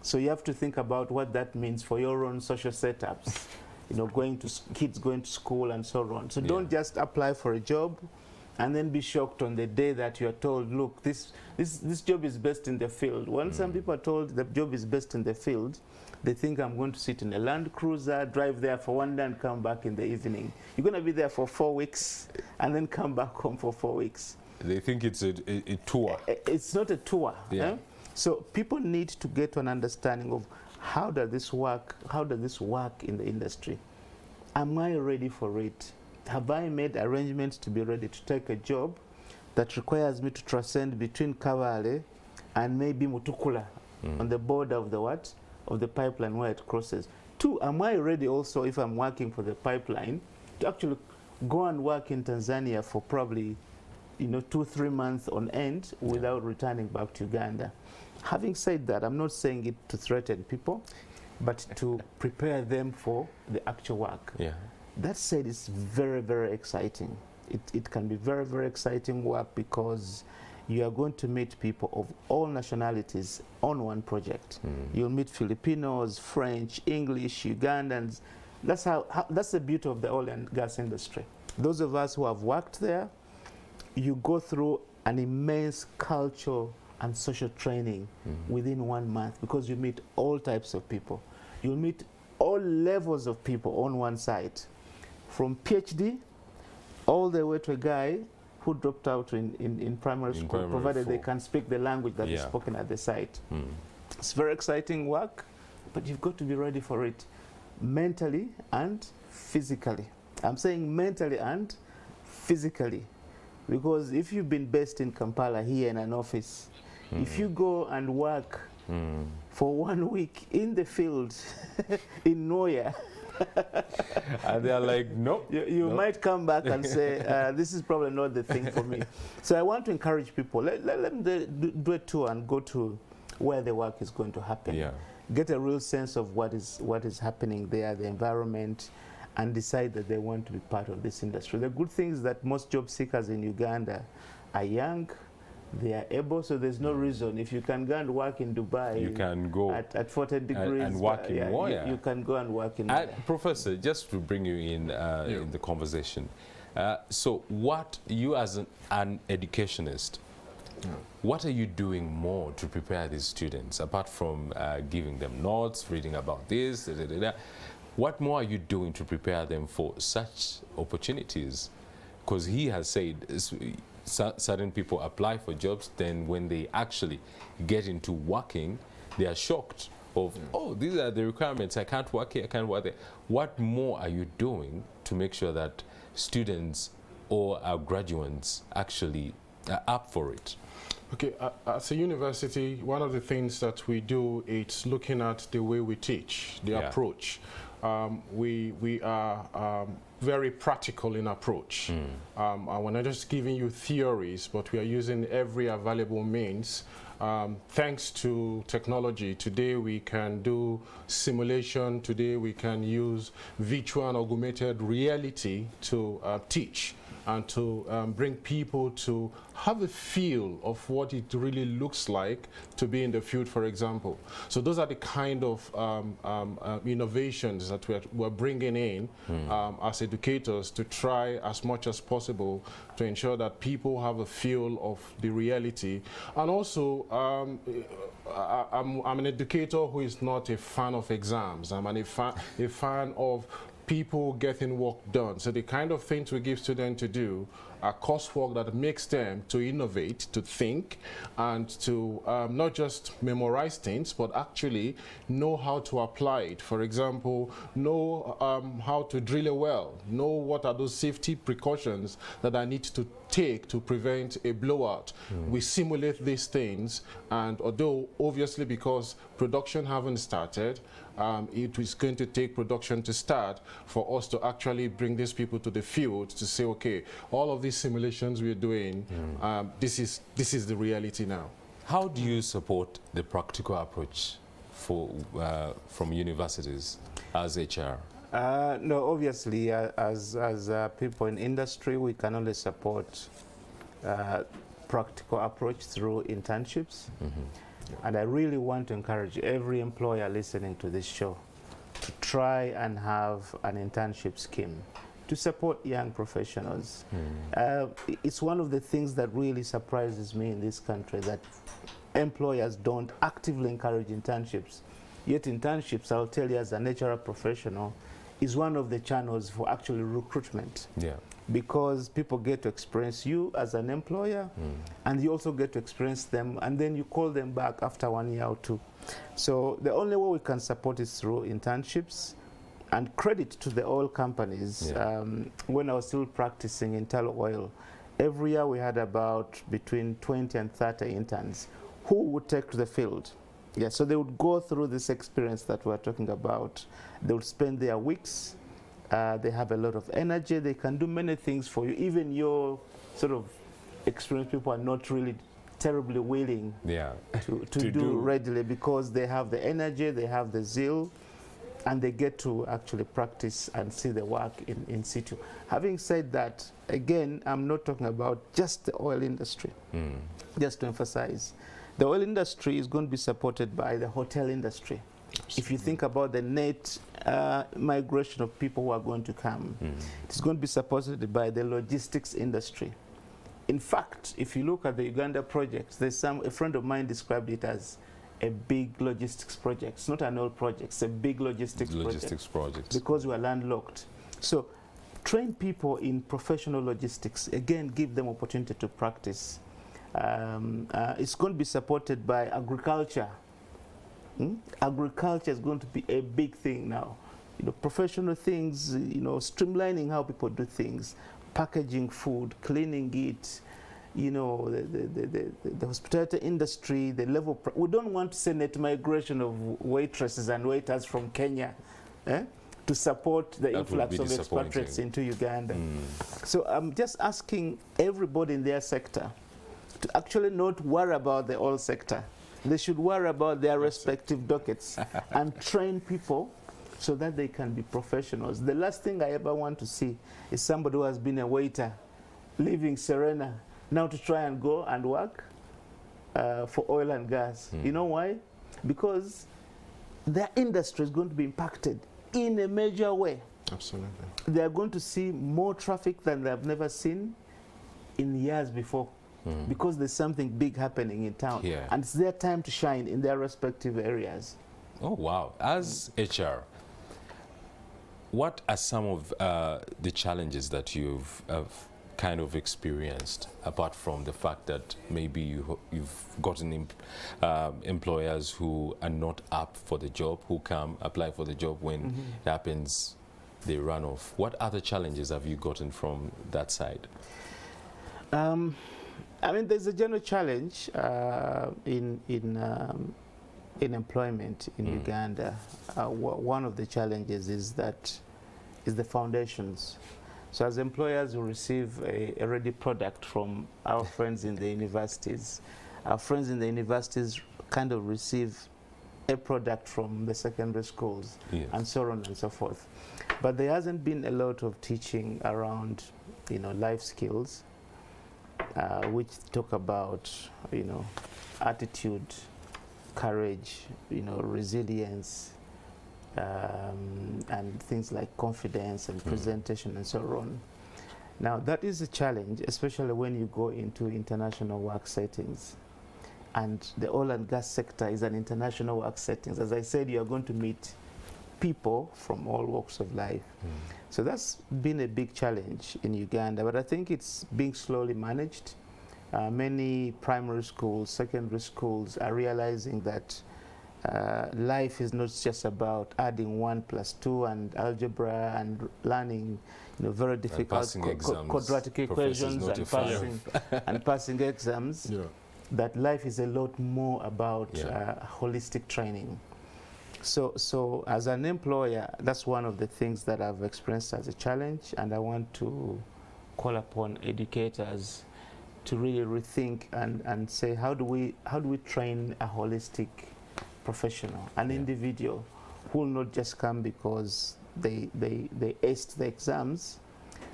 So you have to think about what that means for your own social setups. You know, kids going to school and so on. So don't just apply for a job and then be shocked on the day that you are told, look, this job is based in the field. When some people are told the job is based in the field, they think I'm going to sit in a Land Cruiser, drive there for 1 day and come back in the evening. You're going to be there for 4 weeks and then come back home for 4 weeks. They think it's a tour. It's not a tour. Yeah. So people need to get an understanding of how does this work in the industry? Am I ready for it? Have I made arrangements to be ready to take a job that requires me to transcend between Kavale and maybe Mutukula on the border of the pipeline where it crosses? 2, am I ready also, if I'm working for the pipeline, to actually go and work in Tanzania for probably 2-3 months on end without returning back to Uganda? Having said that, I'm not saying it to threaten people, but to prepare them for the actual work. Yeah. That said, it's very, very exciting. It can be very, very exciting work because you are going to meet people of all nationalities on one project. You'll meet Filipinos, French, English, Ugandans. That's the beauty of the oil and gas industry. Those of us who have worked there, you go through an immense cultural and social training within 1 month because you meet all types of people. You'll meet all levels of people on one site, from PhD all the way to a guy who dropped out in primary school, provided they can speak the language that is spoken at the site. It's very exciting work, but you've got to be ready for it mentally and physically. I'm saying mentally and physically, because if you've been based in Kampala here in an office, if you go and work for 1 week in the field in nowhere, and they're like, nope. You might come back and say, this is probably not the thing for me. So I want to encourage people, let them do a tour and go to where the work is going to happen. Yeah. Get a real sense of what is happening there, the environment, and decide that they want to be part of this industry. The good thing is that most job seekers in Uganda are young, they are able, so there's no reason. If you can go and work in Dubai, you can go at 40 degrees and work in Moya. You can go and work in Professor, just to bring you in the conversation, so what, you as an educationist, what are you doing more to prepare these students, apart from giving them notes, reading about this, what more are you doing to prepare them for such opportunities? Because he has said certain people apply for jobs, then when they actually get into working, they are shocked of, oh, these are the requirements, I can't work here, I can't work there. What more are you doing to make sure that students or our graduates actually are up for it? Okay, as a university, one of the things that we do is looking at the way we teach, the approach. We are very practical in approach. We're not just giving you theories, but we are using every available means. Thanks to technology, today we can do simulation, today we can use virtual and augmented reality to teach and to bring people to have a feel of what it really looks like to be in the field, for example. So those are the kind of innovations that we're bringing in as educators to try as much as possible to ensure that people have a feel of the reality. And also, I'm an educator who is not a fan of exams. I'm a fan of people getting work done. So the kind of things we give students to do are coursework that makes them to innovate, to think, and to not just memorize things, but actually know how to apply it. For example, know how to drill a well, know what are those safety precautions that I need to take to prevent a blowout. We simulate these things, and although obviously because production haven't started, it is going to take production to start for us to actually bring these people to the field to say, okay, all of these simulations we're doing, this is the reality now. How do you support the practical approach for from universities as HR? No, obviously, as people in industry, we can only support practical approach through internships. And I really want to encourage every employer listening to this show to try and have an internship scheme to support young professionals. It's one of the things that really surprises me in this country, that employers don't actively encourage internships. Yet internships, I'll tell you as an HR professional, is one of the channels for actually recruitment. Because people get to experience you as an employer, and you also get to experience them, and then you call them back after 1 year or two. So the only way we can support is through internships, and credit to the oil companies. When I was still practicing in Tullow Oil, every year we had about between 20 and 30 interns who would take to the field. So they would go through this experience that we're talking about. They would spend their weeks. They have a lot of energy. They can do many things for you. Even your sort of experienced people are not really terribly willing to do readily, because they have the energy, they have the zeal, and they get to actually practice and see the work in situ. Having said that, again, I'm not talking about just the oil industry. Just to emphasize, the oil industry is going to be supported by the hotel industry. If you think about the net migration of people who are going to come, it's going to be supported by the logistics industry. In fact, if you look at the Uganda projects, a friend of mine described it as a big logistics project. It's not an oil project, it's a big logistics project. Because we are landlocked. So train people in professional logistics. Again, give them opportunity to practice. It's going to be supported by agriculture. Agriculture is going to be a big thing now. You know, professional things, you know, streamlining how people do things, packaging food, cleaning it, you know, the hospitality industry, the level. We don't want to see net migration of waitresses and waiters from Kenya to support the influx of expatriates into Uganda. So I'm just asking everybody in their sector to actually not worry about the oil sector. They should worry about their respective dockets and train people so that they can be professionals. The last thing I ever want to see is somebody who has been a waiter, leaving Serena, now to try and go and work for oil and gas. You know why? Because their industry is going to be impacted in a major way. Absolutely. They are going to see more traffic than they have never seen in years before. Because there's something big happening in town. And it's their time to shine in their respective areas. Oh, wow. As HR, what are some of the challenges that you've kind of experienced, apart from the fact that maybe you've gotten employers who are not up for the job, who come apply for the job when it happens, they run off? What other challenges have you gotten from that side? I mean, there's a general challenge in employment in Uganda. One of the challenges is the foundations. So as employers, we receive a ready product from our friends in the universities. Our friends in the universities kind of receive a product from the secondary schools, and so on and so forth. But there hasn't been a lot of teaching around, you know, life skills, which talk about, you know, attitude, courage, you know, resilience, and things like confidence and presentation and so on. Now that is a challenge, especially when you go into international work settings. And the oil and gas sector is an international work settings. As I said, you are going to meet people from all walks of life. So that's been a big challenge in Uganda, but I think it's being slowly managed. Many primary schools, secondary schools are realizing that life is not just about adding 1 + 2 and algebra and learning, you know, very difficult quadratic equations and passing exams. That life is a lot more about holistic training. So as an employer, that's one of the things that I've experienced as a challenge, and I want to call upon educators to really rethink and say, how do we train a holistic professional, an individual who will not just come because they aced the exams,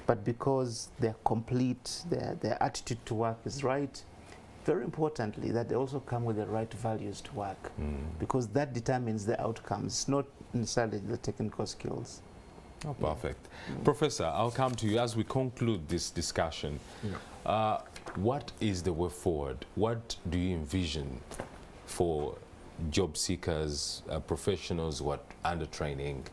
but because they're complete, their attitude to work is right. Very importantly, that they also come with the right values to work, because that determines the outcomes, not necessarily the technical skills. Oh, perfect. Professor, I'll come to you as we conclude this discussion. What is the way forward? What do you envision for job seekers, professionals who are under training?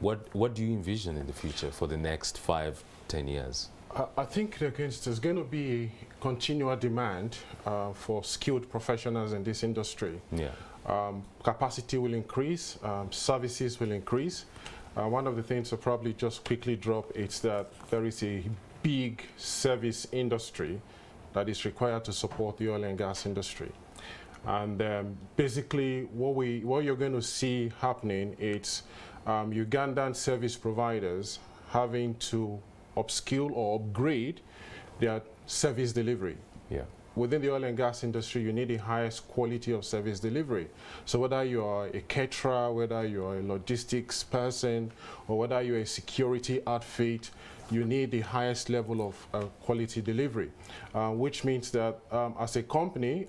What do you envision in the future for the next 5, 10 years? I think there's going to be continual demand for skilled professionals in this industry. Capacity will increase, services will increase. One of the things to probably just quickly drop is that there is a big service industry that is required to support the oil and gas industry. And basically what you're going to see happening is Ugandan service providers having to upskill or upgrade their service delivery. Within the oil and gas industry, you need the highest quality of service delivery. So whether you are a caterer, whether you are a logistics person, or whether you're a security outfit, you need the highest level of quality delivery, which means that as a company,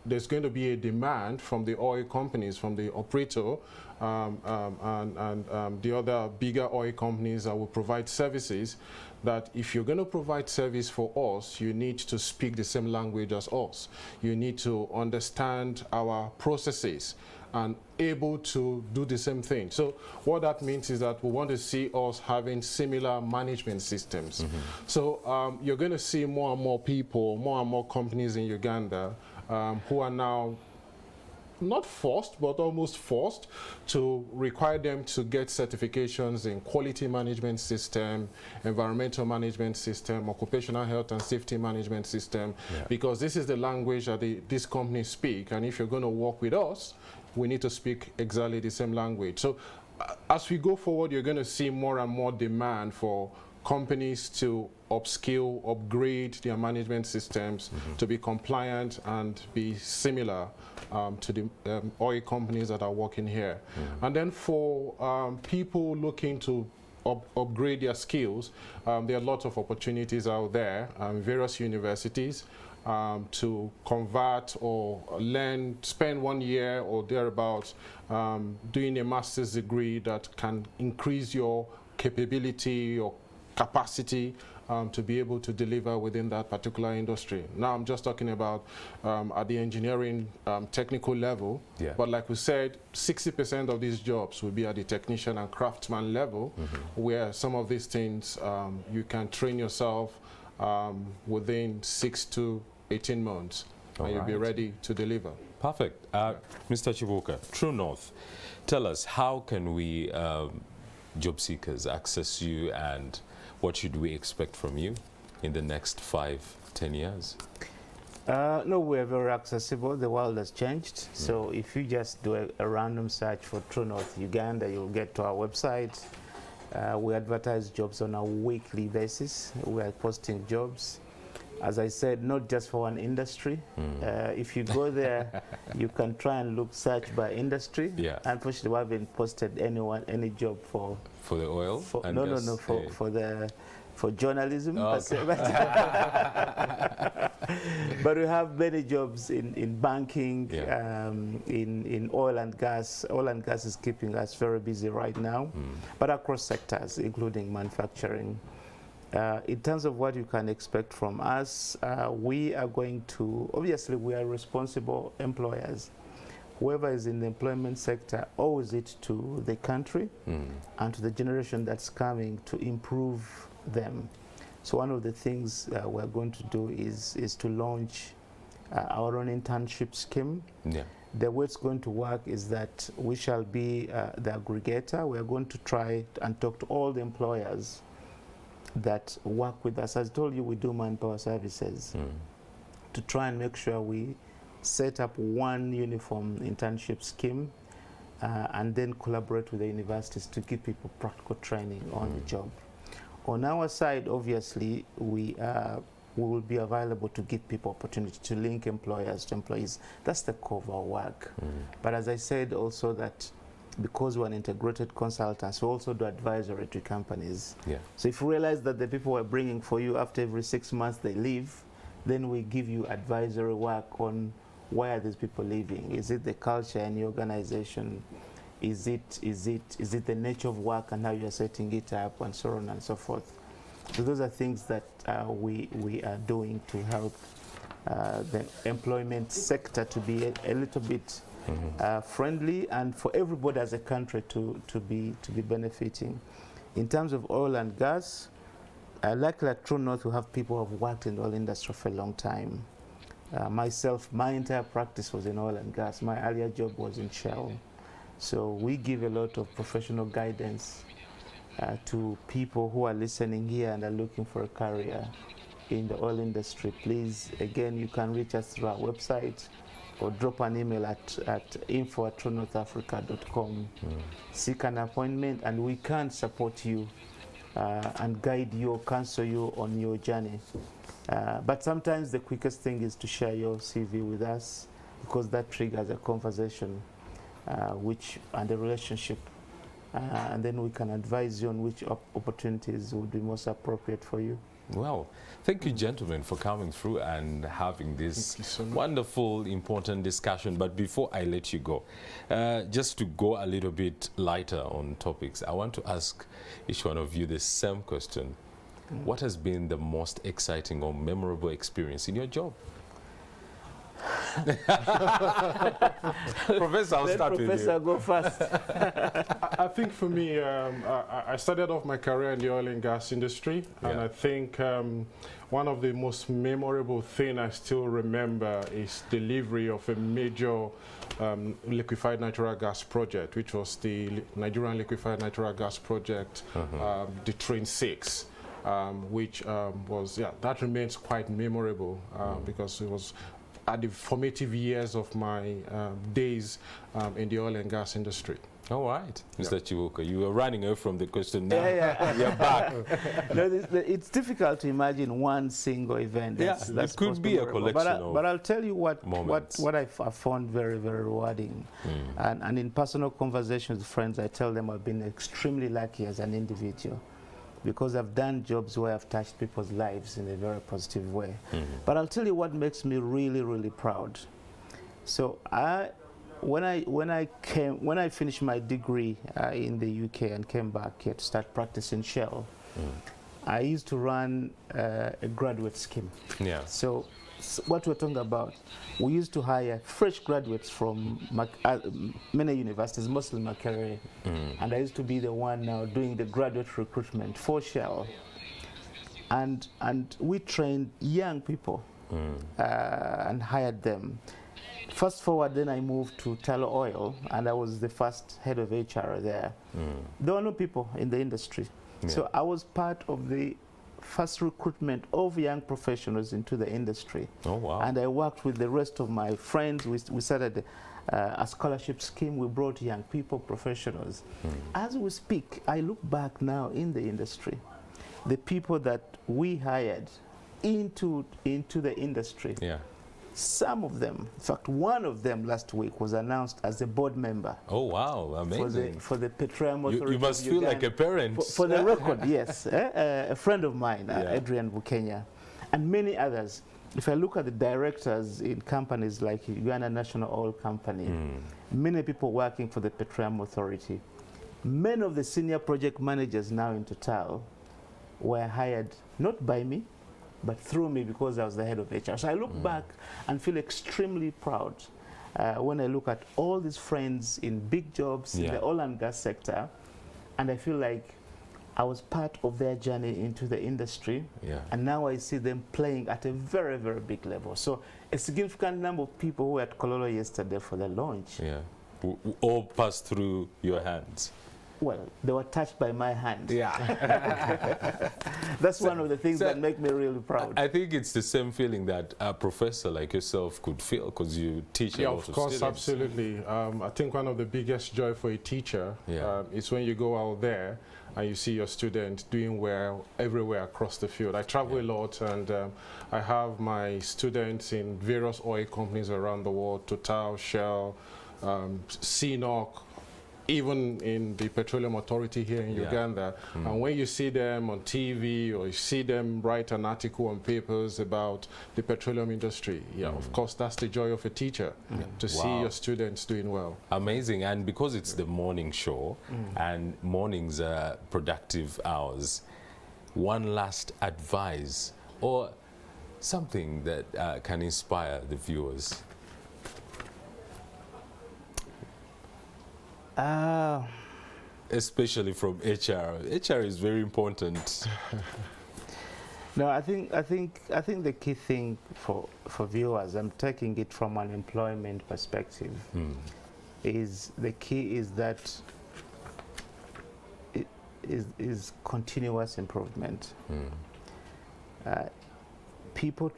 there's going to be a demand from the oil companies, from the operator, and the other bigger oil companies that will provide services, that if you're going to provide service for us, you need to speak the same language as us. You need to understand our processes and able to do the same thing. So what that means is that we want to see us having similar management systems. So you're going to see more and more people, more and more companies in Uganda who are now not forced, but almost forced to require them to get certifications in quality management system, environmental management system, occupational health and safety management system, because this is the language that these companies speak. And if you're going to work with us, we need to speak exactly the same language. So as we go forward, you're going to see more and more demand for companies to upskill, upgrade their management systems to be compliant and be similar to the oil companies that are working here. And then for people looking to upgrade their skills, there are lots of opportunities out there, various universities, to convert or learn, spend 1 year or thereabouts doing a master's degree that can increase your capability or capacity to be able to deliver within that particular industry. Now I'm just talking about at the engineering technical level, but like we said, 60% of these jobs will be at the technician and craftsman level, where some of these things you can train yourself within 6 to 18 months, and you'll be ready to deliver. Perfect. Mr. Chibuka, True North, tell us, how can we job seekers access you, and what should we expect from you in the next 5-10 years? No, we're very accessible. The world has changed. So if you just do a random search for True North Uganda, you'll get to our website. We advertise jobs on a weekly basis. We are posting jobs. As I said, not just for one industry. If you go there, you can try and search by industry. Unfortunately, we haven't posted any job for the oil. For journalism. Okay. But we have many jobs in banking, in oil and gas. Oil and gas is keeping us very busy right now, but across sectors, including manufacturing. In terms of what you can expect from us, we are going to, obviously we are responsible employers. Whoever is in the employment sector owes it to the country and to the generation that's coming to improve them. So one of the things we're going to do is to launch our own internship scheme. The way it's going to work is that we shall be the aggregator. We're going to try and talk to all the employers that work with us. As I told you, we do manpower services to try and make sure we set up one uniform internship scheme and then collaborate with the universities to give people practical training on the job. On our side, obviously, we will be available to give people opportunity to link employers to employees. That's the core of our work. But as I said also, that because we're an integrated consultant, we also do advisory to companies. So if you realize that the people we're bringing for you after every 6 months they leave, then we give you advisory work on why are these people leaving. Is it the culture in your organization? Is it the nature of work and how you're setting it up, and so on and so forth. So those are things that we are doing to help the employment sector to be a little bit friendly, and for everybody as a country to be benefiting. In terms of oil and gas, like True North, we have people who have worked in the oil industry for a long time. Myself, my entire practice was in oil and gas. My earlier job was in Shell. So we give a lot of professional guidance to people who are listening here and are looking for a career in the oil industry. Please, again, you can reach us through our website or drop an email at info@truenorthafrica.com. Seek an appointment and we can support you and guide you or counsel you on your journey. But sometimes the quickest thing is to share your CV with us, because that triggers a conversation and a relationship. And then we can advise you on which opportunities would be most appropriate for you. Well, thank you, gentlemen, for coming through and having this wonderful, important discussion. But before I let you go, just to go a little bit lighter on topics, I want to ask each one of you the same question. What has been the most exciting or memorable experience in your job? Professor, I'll Let start Professor with you. go first. I think for me, I started off my career in the oil and gas industry, and I think one of the most memorable things I still remember is delivery of a major liquefied natural gas project, which was the Nigerian liquefied natural gas project, the Train 6. Which was, that remains quite memorable because it was at the formative years of my days in the oil and gas industry. All right, Mr. Chiwuka, you were running away from the question now. Yeah. You're back. No, it's difficult to imagine one single event. That's it could be a collection but I'll tell you what I found very, very rewarding. And in personal conversations with friends, I tell them I've been extremely lucky as an individual, because I've done jobs where I've touched people's lives in a very positive way. But I'll tell you what makes me really, really proud. So when I finished my degree in the UK and came back here to start practicing Shell, I used to run a graduate scheme. So what we're talking about, we used to hire fresh graduates from many universities, mostly Makerere, and I used to be the one now doing the graduate recruitment for Shell. And we trained young people and hired them. Fast forward, then I moved to Tullow Oil, and I was the first head of HR there. There were no people in the industry. So I was part of the first recruitment of young professionals into the industry. Oh, wow. And I worked with the rest of my friends. We started a scholarship scheme. We brought young people, professionals. As we speak, I look back now in the industry, the people that we hired into the industry. Some of them, in fact, one of them last week was announced as a board member. Oh, wow, amazing. For the Petroleum Authority. You must feel like a parent. For the record, yes. A friend of mine, Adrian Bukenya, and many others. If I look at the directors in companies like Uganda National Oil Company, many people working for the Petroleum Authority, many of the senior project managers now in Total were hired not by me, but through me, because I was the head of HR. So I look back and feel extremely proud when I look at all these friends in big jobs in the oil and gas sector, and I feel like I was part of their journey into the industry, and now I see them playing at a very, very big level. So a significant number of people who were at Kololo yesterday for the launch. All passed through your hands. Well, they were touched by my hand. That's one of the things that make me really proud. I think it's the same feeling that a professor like yourself could feel, because you teach a lot of students. Of course, absolutely. I think one of the biggest joy for a teacher is when you go out there and you see your students doing well everywhere across the field. I travel a lot, and I have my students in various oil companies around the world, Total, Shell, CNOC, even in the Petroleum Authority here in Uganda. And when you see them on TV, or you see them write an article on papers about the petroleum industry, of course, that's the joy of a teacher, to see your students doing well. Amazing. And because it's the morning show, and mornings are productive hours, one last advice or something that can inspire the viewers. Especially from HR. HR is very important. No, I think the key thing for viewers, I'm taking it from an employment perspective, is the key is that it is continuous improvement. People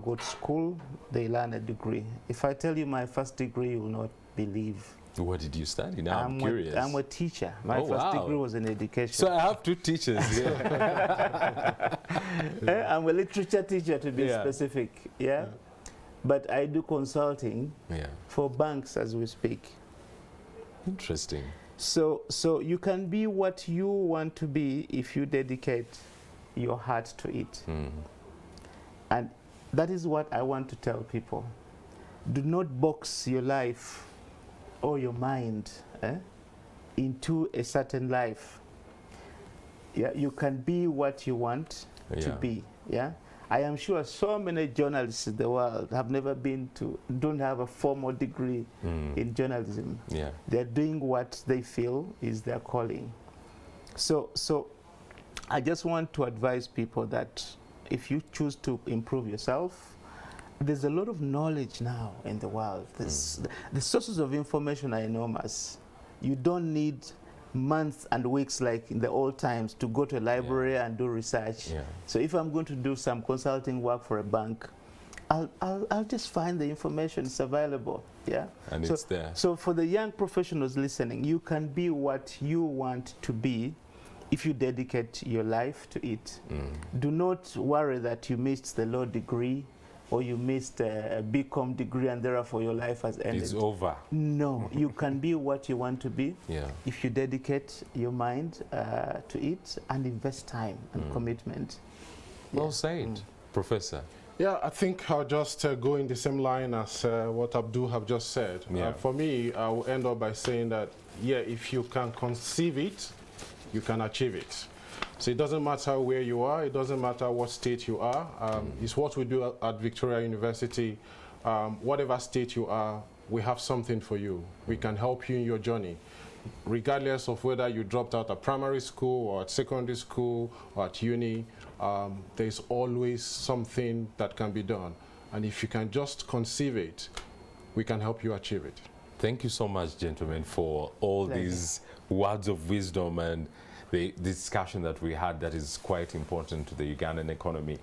go to school, they learn a degree. If I tell you my first degree, you will not believe. What did you study? Now I'm curious. I'm a teacher. My first degree was in education. So I have two teachers here. I'm a literature teacher, to be specific. But I do consulting for banks as we speak. Interesting. So you can be what you want to be if you dedicate your heart to it. And that is what I want to tell people. Do not box your life or your mind into a certain life. You can be what you want to be. I am sure so many journalists in the world have never been to, don't have a formal degree in journalism. Yeah. They're doing what they feel is their calling. So I just want to advise people that if you choose to improve yourself, there's a lot of knowledge now in the world. The sources of information are enormous. You don't need months and weeks like in the old times to go to a library and do research. Yeah. So if I'm going to do some consulting work for a bank, I'll just find the information. It's available. Yeah, and it's there. So for the young professionals listening, you can be what you want to be if you dedicate your life to it. Do not worry that you missed the law degree or you missed a BCom degree and therefore your life has ended. It's over. No, you can be what you want to be if you dedicate your mind to it and invest time and commitment. Well said, Professor. Yeah, I think I'll just go in the same line as what Abdu have just said. For me, I will end up by saying that, yeah, if you can conceive it, you can achieve it. So it doesn't matter where you are, it doesn't matter what state you are. It's what we do at Victoria University. Whatever state you are, we have something for you. We can help you in your journey. Regardless of whether you dropped out at primary school or at secondary school or at uni, there's always something that can be done. And if you can just conceive it, we can help you achieve it. Thank you so much, gentlemen, for all these words of wisdom and the discussion that we had that is quite important to the Ugandan economy.